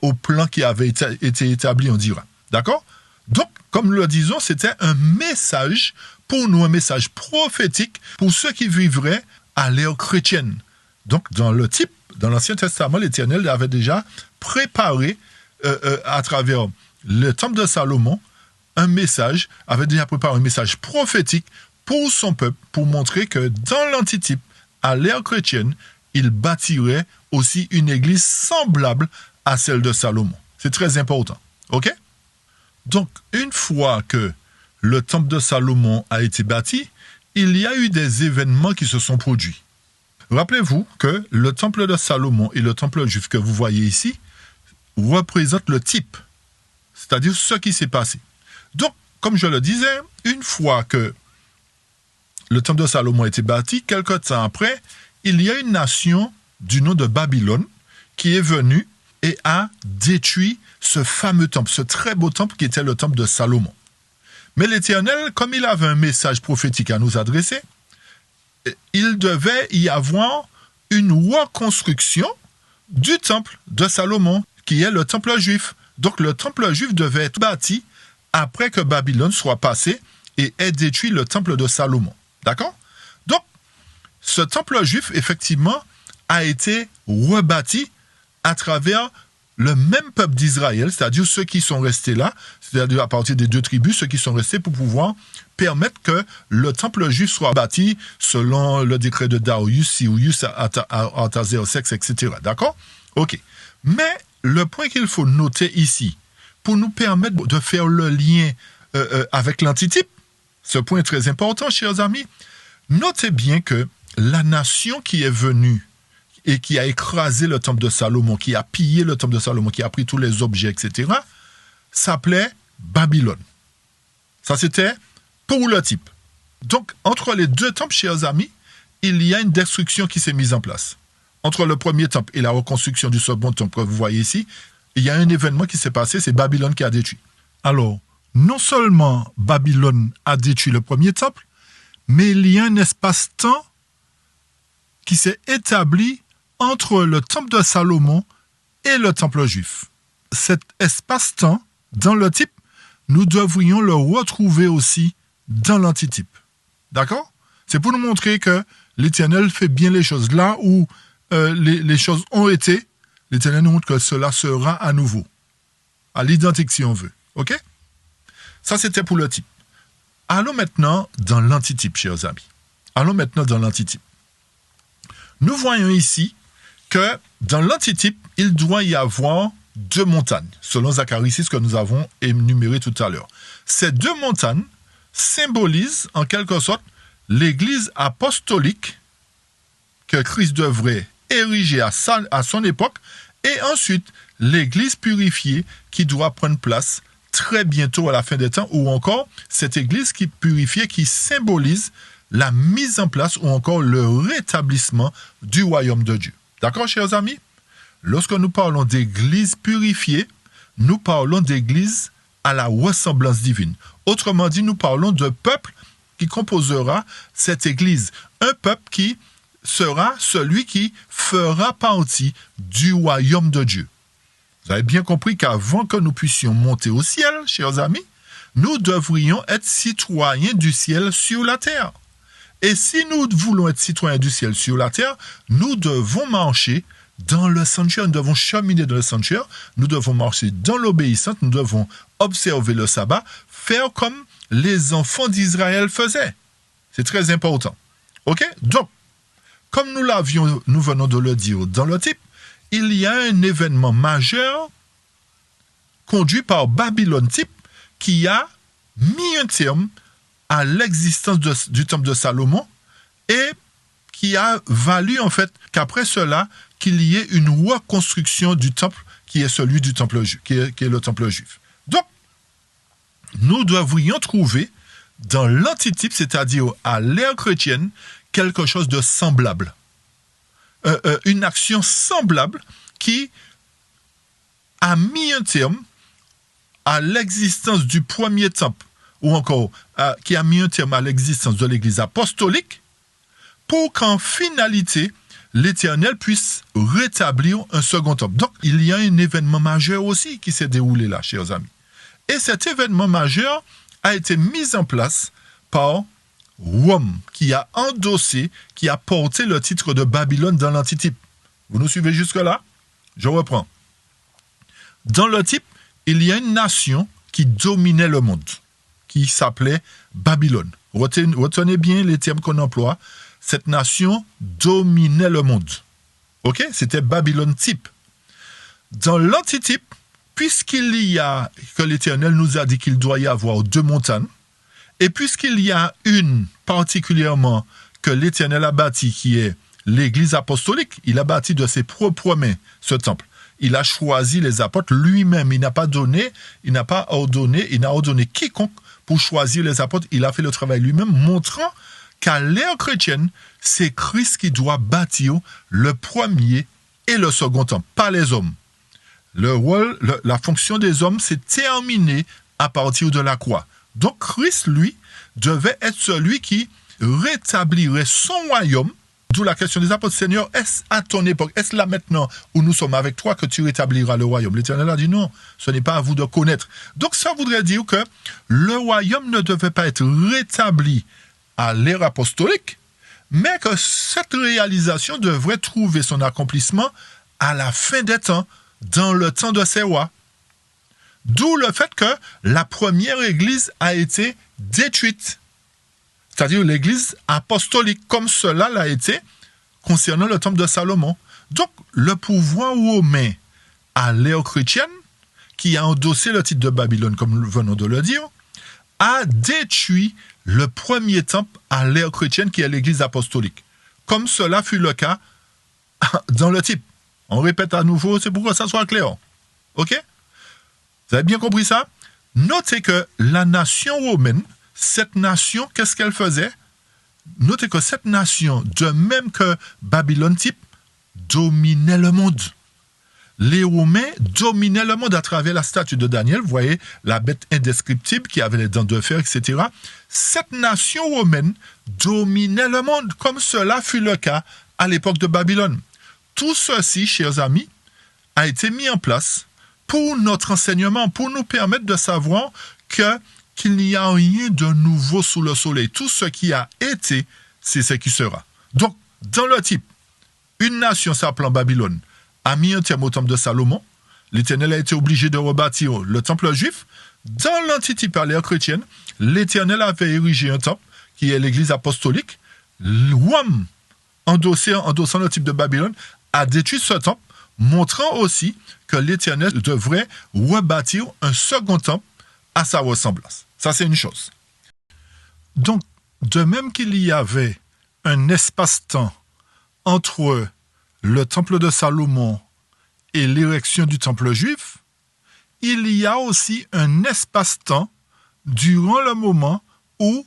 au plan qui avait été établi, on dira. D'accord? Donc, comme nous le disons, c'était un message pour nous, un message prophétique pour ceux qui vivraient à l'ère chrétienne. Donc, dans le type, dans l'Ancien Testament, l'Éternel avait déjà préparé à travers le temple de Salomon avait déjà préparé un message prophétique pour son peuple, pour montrer que dans l'antitype, à l'ère chrétienne, il bâtirait aussi une église semblable à celle de Salomon. C'est très important. OK? Donc, une fois que le temple de Salomon a été bâti, il y a eu des événements qui se sont produits. Rappelez-vous que le temple de Salomon et le temple juif que vous voyez ici représentent le type, c'est-à-dire ce qui s'est passé. Donc, comme je le disais, une fois que le temple de Salomon a été bâti, quelque temps après, il y a une nation du nom de Babylone qui est venue et a détruit ce fameux temple, ce très beau temple qui était le temple de Salomon. Mais l'Éternel, comme il avait un message prophétique à nous adresser, il devait y avoir une reconstruction du temple de Salomon, qui est le temple juif. Donc le temple juif devait être bâti après que Babylone soit passé et ait détruit le temple de Salomon. D'accord? Donc, ce temple juif, effectivement, a été rebâti à travers le même peuple d'Israël, c'est-à-dire ceux qui sont restés là, c'est-à-dire à partir des 2 tribus, ceux qui sont restés pour pouvoir permettre que le temple juif soit bâti selon le décret de Darius, Cyrus, Artaxerxès, etc. D'accord? OK. Mais le point qu'il faut noter ici, pour nous permettre de faire le lien avec l'antitype, ce point est très important, chers amis, notez bien que la nation qui est venue et qui a écrasé le temple de Salomon, qui a pillé le temple de Salomon, qui a pris tous les objets, etc., s'appelait Babylone. Ça, c'était pour le type. Donc, entre les 2 temples, chers amis, il y a une destruction qui s'est mise en place. Entre le premier temple et la reconstruction du second temple que vous voyez ici, il y a un événement qui s'est passé, c'est Babylone qui a détruit. Alors, non seulement Babylone a détruit le premier temple, mais il y a un espace-temps qui s'est établi entre le temple de Salomon et le temple juif. Cet espace-temps, dans le type, nous devrions le retrouver aussi dans l'antitype. D'accord? C'est pour nous montrer que l'Éternel fait bien les choses. Là où les choses ont été, l'Éternel nous montre que cela sera à nouveau. À l'identique si on veut. OK? Ça, c'était pour le type. Allons maintenant dans l'antitype, chers amis. Allons maintenant dans l'antitype. Nous voyons ici que dans l'antitype, il doit y avoir 2 montagnes, selon Zacharie 6 que nous avons énuméré tout à l'heure. Ces 2 montagnes symbolisent en quelque sorte l'église apostolique que Christ devrait ériger à son époque, et ensuite l'église purifiée qui doit prendre place très bientôt à la fin des temps, ou encore cette église qui purifiée qui symbolise la mise en place ou encore le rétablissement du royaume de Dieu. D'accord, chers amis? Lorsque nous parlons d'église purifiée, nous parlons d'église à la ressemblance divine. Autrement dit, nous parlons de peuple qui composera cette église. Un peuple qui sera celui qui fera partie du royaume de Dieu. Vous avez bien compris qu'avant que nous puissions monter au ciel, chers amis, nous devrions être citoyens du ciel sur la terre. Et si nous voulons être citoyens du ciel sur la terre, nous devons marcher dans le sanctuaire, nous devons cheminer dans le sanctuaire, nous devons marcher dans l'obéissance, nous devons observer le sabbat, faire comme les enfants d'Israël faisaient. C'est très important. OK? Donc, comme nous venons de le dire dans le type, il y a un événement majeur conduit par Babylone type qui a mis un terme à l'existence du temple de Salomon et qui a valu en fait qu'après cela, qu'il y ait une reconstruction du temple qui est celui du temple juif, qui est le temple juif. Donc, nous devrions trouver dans l'antitype, c'est-à-dire à l'ère chrétienne, quelque chose de semblable. Une action semblable qui a mis un terme à l'existence du premier temple, ou encore qui a mis un terme à l'existence de l'Église apostolique, pour qu'en finalité, l'Éternel puisse rétablir un second temple. Donc, il y a un événement majeur aussi qui s'est déroulé là, chers amis. Et cet événement majeur a été mis en place par Rome, qui a endossé, qui a porté le titre de Babylone dans l'antitype. Vous nous suivez jusque-là? Je reprends. Dans le type, il y a une nation qui dominait le monde, qui s'appelait Babylone. Retenez bien les termes qu'on emploie. Cette nation dominait le monde. Ok? C'était Babylone type. Dans l'antitype, puisqu'il y a, que l'Éternel nous a dit qu'il doit y avoir 2 montagnes, et puisqu'il y a une particulièrement que l'Éternel a bâtie, qui est l'Église apostolique, il a bâti de ses propres mains ce temple. Il a choisi les apôtres lui-même. Il n'a pas ordonné quiconque pour choisir les apôtres. Il a fait le travail lui-même, montrant qu'à l'ère chrétienne, c'est Christ qui doit bâtir le premier et le second temple, pas les hommes. La fonction des hommes, c'est terminé à partir de la croix. Donc Christ, lui, devait être celui qui rétablirait son royaume. D'où la question des apôtres: Seigneur, est-ce à ton époque, est-ce là maintenant où nous sommes avec toi que tu rétabliras le royaume? L'Éternel a dit non, ce n'est pas à vous de connaître. Donc ça voudrait dire que le royaume ne devait pas être rétabli à l'ère apostolique, mais que cette réalisation devrait trouver son accomplissement à la fin des temps, dans le temps de ces rois. D'où le fait que la première église a été détruite. C'est-à-dire l'église apostolique, comme cela l'a été concernant le temple de Salomon. Donc, le pouvoir romain à l'ère chrétienne, qui a endossé le titre de Babylone, comme nous venons de le dire, a détruit le premier temple à l'ère chrétienne, qui est l'église apostolique. Comme cela fut le cas dans le type. On répète à nouveau, c'est pour que ça soit clair. OK? Vous avez bien compris ça? Notez que la nation romaine, cette nation, qu'est-ce qu'elle faisait? Notez que cette nation, de même que Babylone type, dominait le monde. Les Romains dominaient le monde à travers la statue de Daniel. Vous voyez, la bête indescriptible qui avait les dents de fer, etc. Cette nation romaine dominait le monde, comme cela fut le cas à l'époque de Babylone. Tout ceci, chers amis, a été mis en place pour notre enseignement, pour nous permettre de savoir qu'il n'y a rien de nouveau sous le soleil. Tout ce qui a été, c'est ce qui sera. Donc, dans le type, une nation s'appelant Babylone a mis un terme au temple de Salomon. L'Éternel a été obligé de rebâtir le temple juif. Dans l'antitype à l'ère chrétienne, l'Éternel avait érigé un temple qui est l'église apostolique. Rome, endossant le type de Babylone, a détruit ce temple, montrant aussi que l'Éternel devrait rebâtir un second temple à sa ressemblance. Ça, c'est une chose. Donc, de même qu'il y avait un espace-temps entre le temple de Salomon et l'érection du temple juif, il y a aussi un espace-temps durant le moment où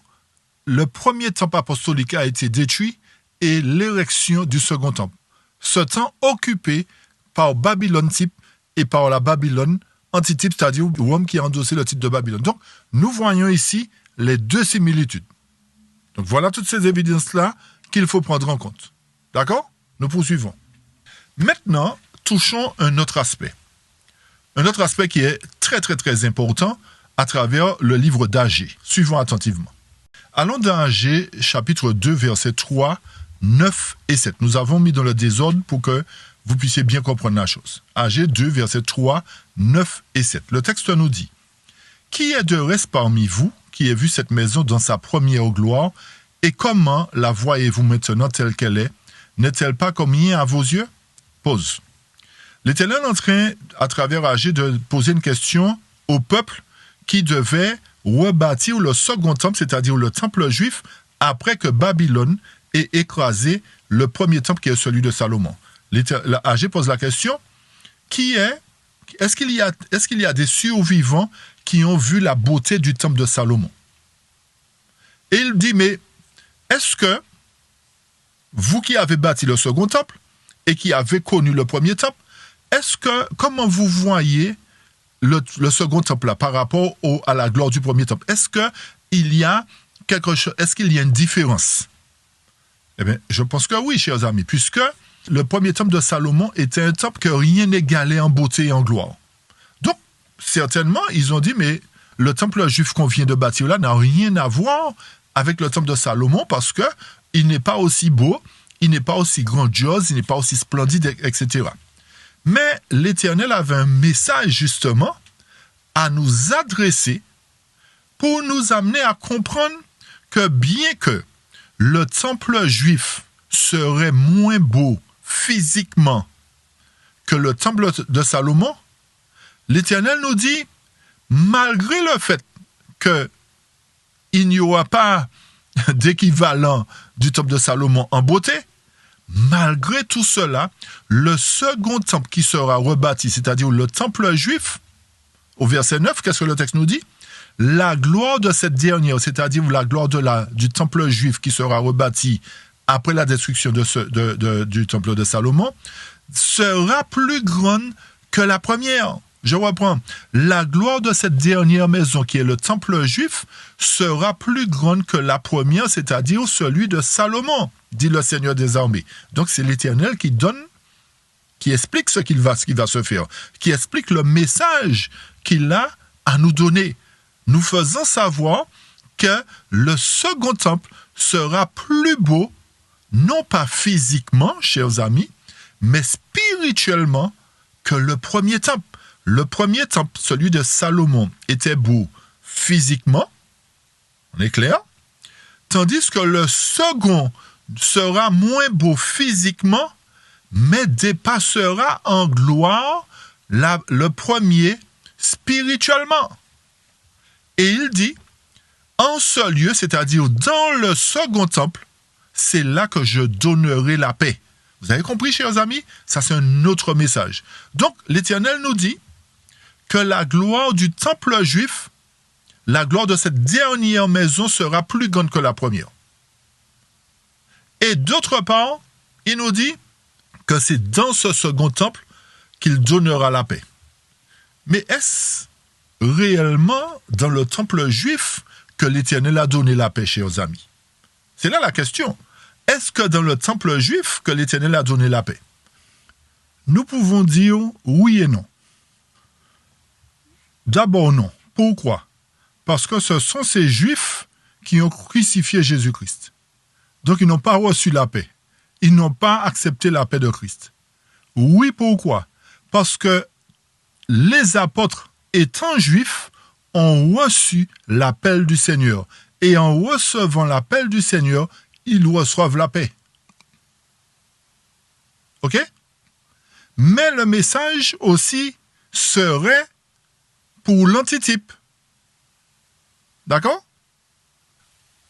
le premier temple apostolique a été détruit et l'érection du second temple. Ce temps occupé par Babylone type et par la Babylone antitype, c'est-à-dire Rome qui a endossé le titre de Babylone. Donc, nous voyons ici les 2 similitudes. Donc, voilà toutes ces évidences-là qu'il faut prendre en compte. D'accord? Nous poursuivons. Maintenant, touchons un autre aspect. Un autre aspect qui est très, très, très important à travers le livre d'Agée. Suivons attentivement. Allons dans Agée, chapitre 2, versets 3, 9 et 7. Nous avons mis dans le désordre pour que vous puissiez bien comprendre la chose. Agée 2, versets 3, 9 et 7. Le texte nous dit: Qui est de reste parmi vous qui ait vu cette maison dans sa première gloire, et comment la voyez-vous maintenant telle qu'elle est? N'est-elle pas comme rien à vos yeux? Pause. L'Éternel est en train, à travers Agée, de poser une question au peuple qui devait rebâtir le second temple, c'est-à-dire le temple juif, après que Babylone ait écrasé le premier temple qui est celui de Salomon. Agée pose la question: est-ce qu'il y a des survivants qui ont vu la beauté du temple de Salomon? Et il dit: mais est-ce que vous qui avez bâti le second temple et qui avez connu le premier temple, comment vous voyez le second temple là, par rapport à la gloire du premier temple? Est-ce qu'il y a quelque chose, est-ce qu'il y a une différence? Eh bien, je pense que oui, chers amis, puisque le premier temple de Salomon était un temple que rien n'égalait en beauté et en gloire. Donc, certainement, ils ont dit, mais le temple juif qu'on vient de bâtir là n'a rien à voir avec le temple de Salomon parce que il n'est pas aussi beau, il n'est pas aussi grandiose, il n'est pas aussi splendide, etc. Mais l'Éternel avait un message justement à nous adresser pour nous amener à comprendre que bien que le temple juif serait moins beau physiquement que le temple de Salomon, l'Éternel nous dit, malgré le fait qu'il n'y aura pas d'équivalent du temple de Salomon en beauté, malgré tout cela, le second temple qui sera rebâti, c'est-à-dire le temple juif, au verset 9, qu'est-ce que le texte nous dit? La gloire de cette dernière, c'est-à-dire la gloire du temple juif qui sera rebâti après la destruction du temple de Salomon, sera plus grande que la première. Je reprends. La gloire de cette dernière maison, qui est le temple juif, sera plus grande que la première, c'est-à-dire celui de Salomon, dit le Seigneur des armées. Donc c'est l'Éternel qui explique ce qui va se faire, qui explique le message qu'il a à nous donner, nous faisant savoir que le second temple sera plus beau, non pas physiquement, chers amis, mais spirituellement que le premier temple. Le premier temple, celui de Salomon, était beau physiquement, on est clair, tandis que le second sera moins beau physiquement, mais dépassera en gloire le premier spirituellement. Et il dit, en ce lieu, c'est-à-dire dans le second temple, c'est là que je donnerai la paix. Vous avez compris, chers amis? Ça, c'est un autre message. Donc, l'Éternel nous dit que la gloire du temple juif, la gloire de cette dernière maison sera plus grande que la première. Et d'autre part, il nous dit que c'est dans ce second temple qu'il donnera la paix. Mais est-ce réellement dans le temple juif que l'Éternel a donné la paix, chers amis? C'est là la question. Est-ce que dans le temple juif que l'Éternel a donné la paix? Nous pouvons dire oui et non. D'abord non. Pourquoi? Parce que ce sont ces Juifs qui ont crucifié Jésus-Christ. Donc ils n'ont pas reçu la paix. Ils n'ont pas accepté la paix de Christ. Oui, pourquoi? Parce que les apôtres, étant juifs, ont reçu l'appel du Seigneur. Et en recevant l'appel du Seigneur, ils reçoivent la paix. OK? Mais le message aussi serait pour l'antitype. D'accord?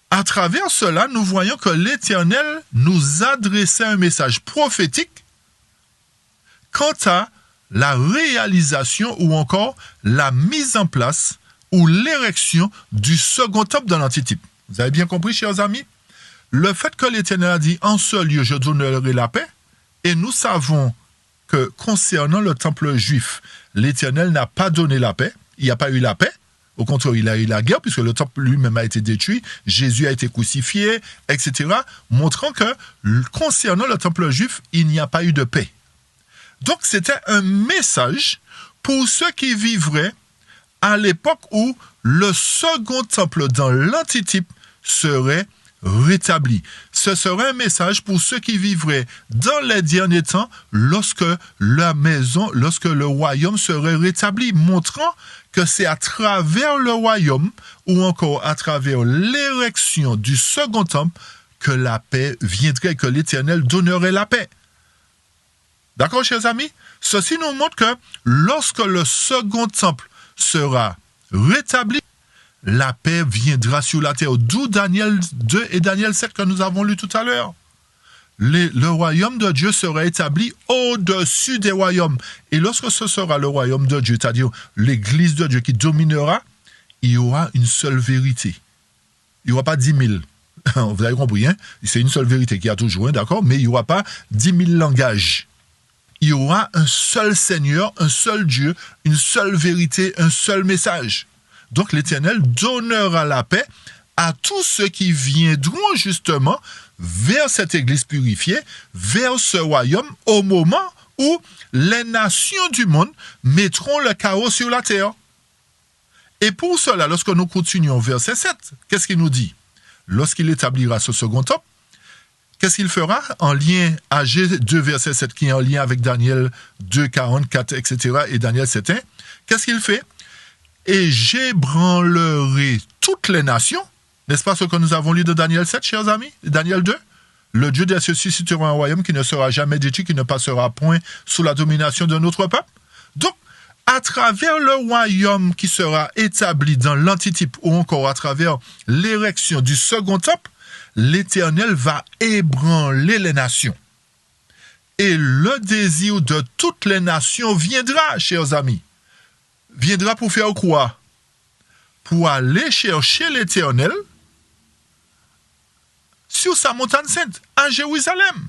À travers cela, nous voyons que l'Éternel nous adressait un message prophétique quant à la réalisation ou encore la mise en place ou l'érection du second temple dans l'antitype. Vous avez bien compris, chers amis? Le fait que l'Éternel a dit « En ce lieu, je donnerai la paix » et nous savons que concernant le temple juif, l'Éternel n'a pas donné la paix, il n'y a pas eu la paix. Au contraire, il a eu la guerre puisque le temple lui-même a été détruit, Jésus a été crucifié, etc., montrant que concernant le temple juif, il n'y a pas eu de paix. Donc, c'était un message pour ceux qui vivraient à l'époque où le second temple dans l'antitype serait rétabli. Ce serait un message pour ceux qui vivraient dans les derniers temps lorsque le royaume serait rétabli, montrant que c'est à travers le royaume ou encore à travers l'érection du second temple que la paix viendrait, que l'Éternel donnerait la paix. D'accord, chers amis? Ceci nous montre que lorsque le second temple sera rétabli, la paix viendra sur la terre. D'où Daniel 2 et Daniel 7 que nous avons lu tout à l'heure. Le royaume de Dieu sera établi au-dessus des royaumes. Et lorsque ce sera le royaume de Dieu, c'est-à-dire l'Église de Dieu qui dominera, il y aura une seule vérité. Il n'y aura pas 10 000. Vous avez compris, hein? C'est une seule vérité qui a toujours, d'accord? Mais il n'y aura pas 10 000 langages. il y aura un seul Seigneur, un seul Dieu, une seule vérité, un seul message. Donc l'Éternel donnera la paix à tous ceux qui viendront justement vers cette Église purifiée, vers ce royaume, au moment où les nations du monde mettront le chaos sur la terre. Et pour cela, lorsque nous continuons verset 7, qu'est-ce qu'il nous dit? Lorsqu'il établira ce second temple, qu'est-ce qu'il fera? En lien à Agé 2, verset 7, qui est en lien avec Daniel 2, 44, etc., et Daniel 7, 1, qu'est-ce qu'il fait? Et j'ébranlerai toutes les nations. N'est-ce pas ce que nous avons lu de Daniel 7, chers amis? Daniel 2? Le Dieu des cieux suscitera un royaume qui ne sera jamais détruit, qui ne passera point sous la domination d'un autre peuple. Donc, à travers le royaume qui sera établi dans l'antitype ou encore à travers l'érection du second temple, l'Éternel va ébranler les nations. Et le désir de toutes les nations viendra, chers amis. Viendra pour faire quoi? Pour aller chercher l'Éternel sur sa montagne sainte, à Jérusalem. Vous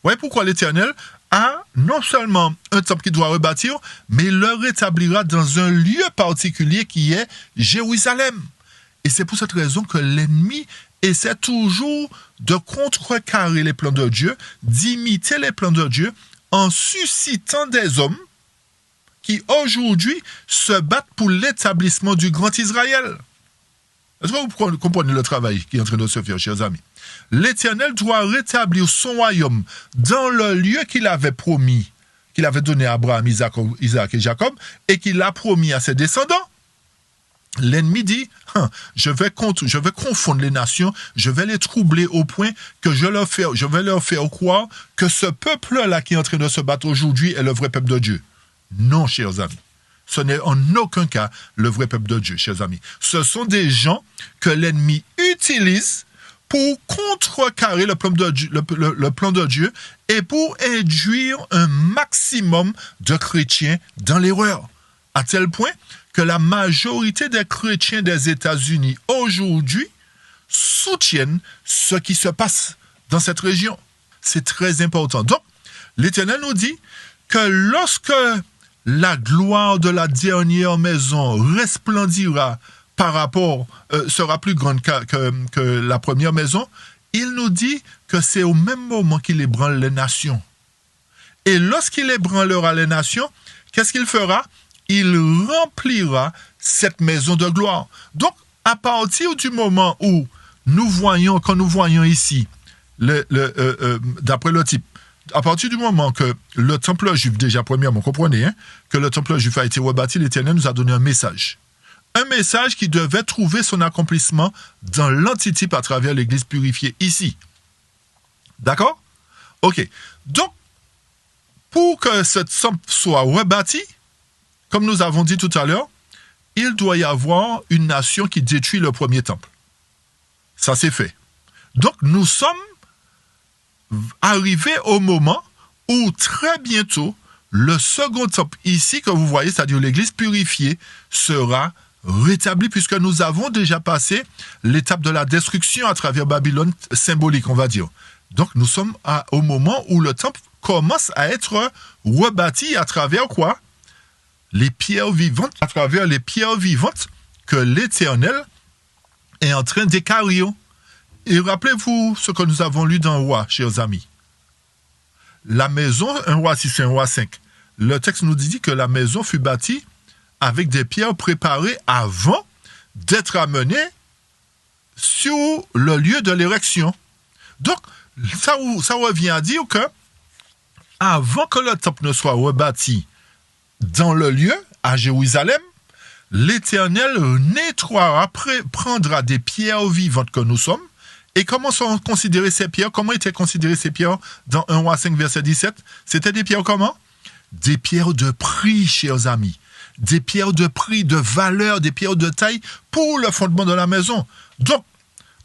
voyez pourquoi l'Éternel a non seulement un temple qu'il doit rebâtir, mais il le rétablira dans un lieu particulier qui est Jérusalem. Et c'est pour cette raison que l'ennemi essaie toujours de contrecarrer les plans de Dieu, d'imiter les plans de Dieu, en suscitant des hommes qui aujourd'hui se battent pour l'établissement du grand Israël. Est-ce que vous comprenez le travail qui est en train de se faire, chers amis? L'Éternel doit rétablir son royaume dans le lieu qu'il avait promis, qu'il avait donné à Abraham, Isaac et Jacob, et qu'il a promis à ses descendants. L'ennemi dit, je vais confondre les nations, je vais les troubler au point que je vais leur faire croire que ce peuple-là qui est en train de se battre aujourd'hui est le vrai peuple de Dieu. Non, chers amis. Ce n'est en aucun cas le vrai peuple de Dieu, chers amis. Ce sont des gens que l'ennemi utilise pour contrecarrer le plan de Dieu et pour induire un maximum de chrétiens dans l'erreur. À tel point que la majorité des chrétiens des États-Unis aujourd'hui soutiennent ce qui se passe dans cette région. C'est très important. Donc, l'Éternel nous dit que lorsque la gloire de la dernière maison resplendira sera plus grande que la première maison, il nous dit que c'est au même moment qu'il ébranle les nations. Et lorsqu'il ébranlera les nations, qu'est-ce qu'il fera? Il remplira cette maison de gloire. Donc, à partir du moment où quand nous voyons ici, d'après le type, à partir du moment que le temple juif, déjà premièrement, comprenez, que le temple juif a été rebâti, l'Éternel nous a donné un message. Un message qui devait trouver son accomplissement dans l'antitype à travers l'Église purifiée ici. D'accord? Ok. Donc, pour que ce temple soit rebâti, comme nous avons dit tout à l'heure, il doit y avoir une nation qui détruit le premier temple. Ça, c'est fait. Donc, nous sommes arrivés au moment où très bientôt, le second temple ici, que vous voyez, c'est-à-dire l'église purifiée, sera rétabli, puisque nous avons déjà passé l'étape de la destruction à travers Babylone symbolique, on va dire. Donc, nous sommes au moment où le temple commence à être rebâti à travers quoi? Les pierres vivantes, à travers les pierres vivantes que l'Éternel est en train d'équarrir. Et rappelez-vous ce que nous avons lu dans Roi, chers amis. La maison, un roi 6, un roi 5. Le texte nous dit que la maison fut bâtie avec des pierres préparées avant d'être amenées sur le lieu de l'érection. Donc, ça revient à dire que avant que le temple ne soit rebâti dans le lieu, à Jérusalem, l'Éternel nettoiera, prendra des pierres vivantes que nous sommes. Et comment sont considérées ces pierres? Comment étaient considérées ces pierres dans 1 Roi 5, verset 17? C'était des pierres comment? Des pierres de prix, chers amis. Des pierres de prix, de valeur, des pierres de taille pour le fondement de la maison. Donc,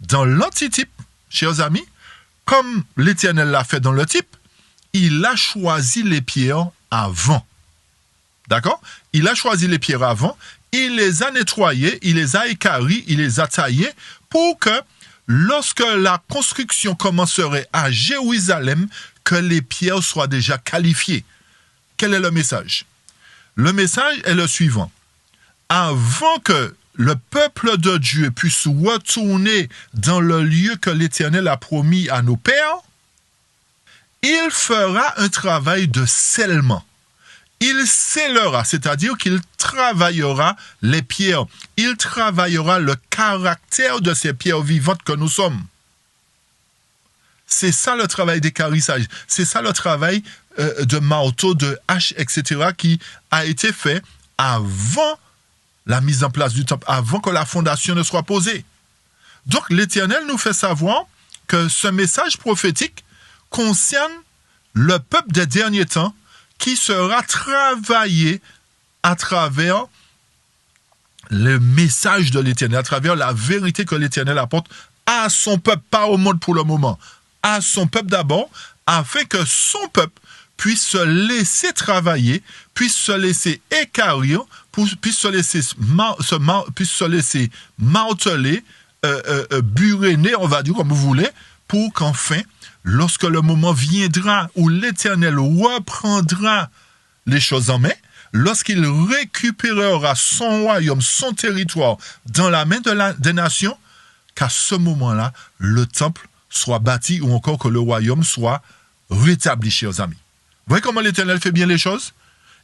dans l'antitype, chers amis, comme l'Éternel l'a fait dans le type, il a choisi les pierres avant. D'accord? Il a choisi les pierres avant, il les a nettoyées, il les a équarries, il les a taillées pour que lorsque la construction commencerait à Jérusalem, que les pierres soient déjà qualifiées. Quel est le message? Le message est le suivant. Avant que le peuple de Dieu puisse retourner dans le lieu que l'Éternel a promis à nos pères, il fera un travail de scellement. Il scellera, c'est-à-dire qu'il travaillera les pierres. Il travaillera le caractère de ces pierres vivantes que nous sommes. C'est ça le travail d'équarrissage. C'est ça le travail de marteau, de hache, etc. qui a été fait avant la mise en place du temple, avant que la fondation ne soit posée. Donc l'Éternel nous fait savoir que ce message prophétique concerne le peuple des derniers temps qui sera travaillé à travers le message de l'Éternel, à travers la vérité que l'Éternel apporte à son peuple, pas au monde pour le moment, à son peuple d'abord, afin que son peuple puisse se laisser travailler, puisse se laisser équarrir, puisse se laisser marteler, buréner, on va dire comme vous voulez, pour qu'enfin, lorsque le moment viendra où l'Éternel reprendra les choses en main, lorsqu'il récupérera son royaume, son territoire dans la main des nations, qu'à ce moment-là, le temple soit bâti ou encore que le royaume soit rétabli, chers amis. Vous voyez comment l'Éternel fait bien les choses?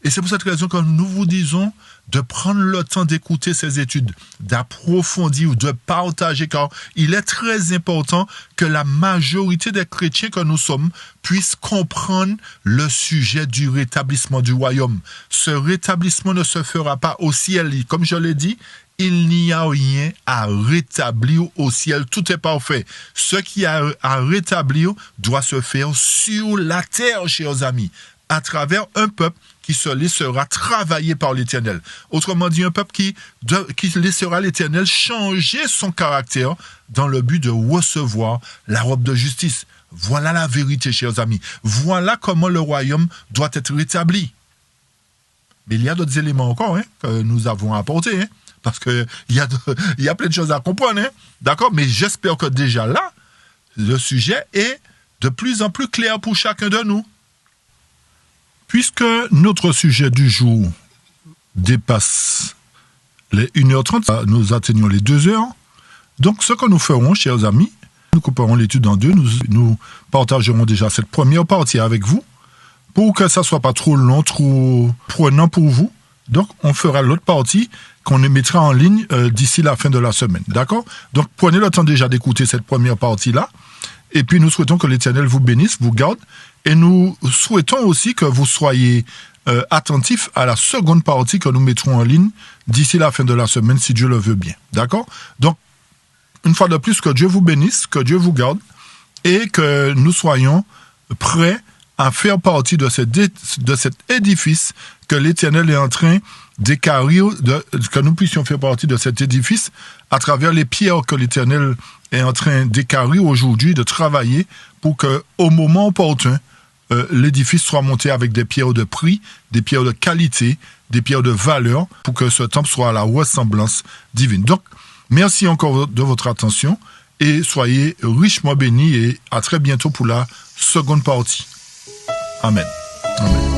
Et c'est pour cette raison que nous vous disons de prendre le temps d'écouter ces études, d'approfondir ou de partager, car il est très important que la majorité des chrétiens que nous sommes puissent comprendre le sujet du rétablissement du royaume. Ce rétablissement ne se fera pas au ciel. Comme je l'ai dit, il n'y a rien à rétablir au ciel. Tout est parfait. Ce qui a à rétablir doit se faire sur la terre, chers amis, à travers un peuple qui se laissera travailler par l'Éternel. Autrement dit, un peuple qui laissera l'Éternel changer son caractère dans le but de recevoir la robe de justice. Voilà la vérité, chers amis. Voilà comment le royaume doit être rétabli. Mais il y a d'autres éléments encore que nous avons apportés, parce qu'il y a plein de choses à comprendre. D'accord? Mais j'espère que déjà là, le sujet est de plus en plus clair pour chacun de nous. Puisque notre sujet du jour dépasse les 1h30, nous atteignons les 2 heures. Donc, ce que nous ferons, chers amis, nous couperons l'étude en deux. Nous partagerons déjà cette première partie avec vous pour que ça ne soit pas trop long, trop prenant pour vous. Donc, on fera l'autre partie qu'on mettra en ligne d'ici la fin de la semaine. D'accord? Donc, prenez le temps déjà d'écouter cette première partie-là. Et puis, nous souhaitons que l'Éternel vous bénisse, vous garde. Et nous souhaitons aussi que vous soyez attentifs à la seconde partie que nous mettrons en ligne d'ici la fin de la semaine, si Dieu le veut bien. D'accord? Donc, une fois de plus, que Dieu vous bénisse, que Dieu vous garde et que nous soyons prêts à faire partie de cet édifice que l'Éternel est en train d'équarrir, que nous puissions faire partie de cet édifice à travers les pierres que l'Éternel est en train d'équarrir aujourd'hui, de travailler pour qu'au moment opportun, l'édifice soit monté avec des pierres de prix, des pierres de qualité, des pierres de valeur, pour que ce temple soit à la ressemblance divine. Donc, merci encore de votre attention et soyez richement bénis et à très bientôt pour la seconde partie. Amen. Amen.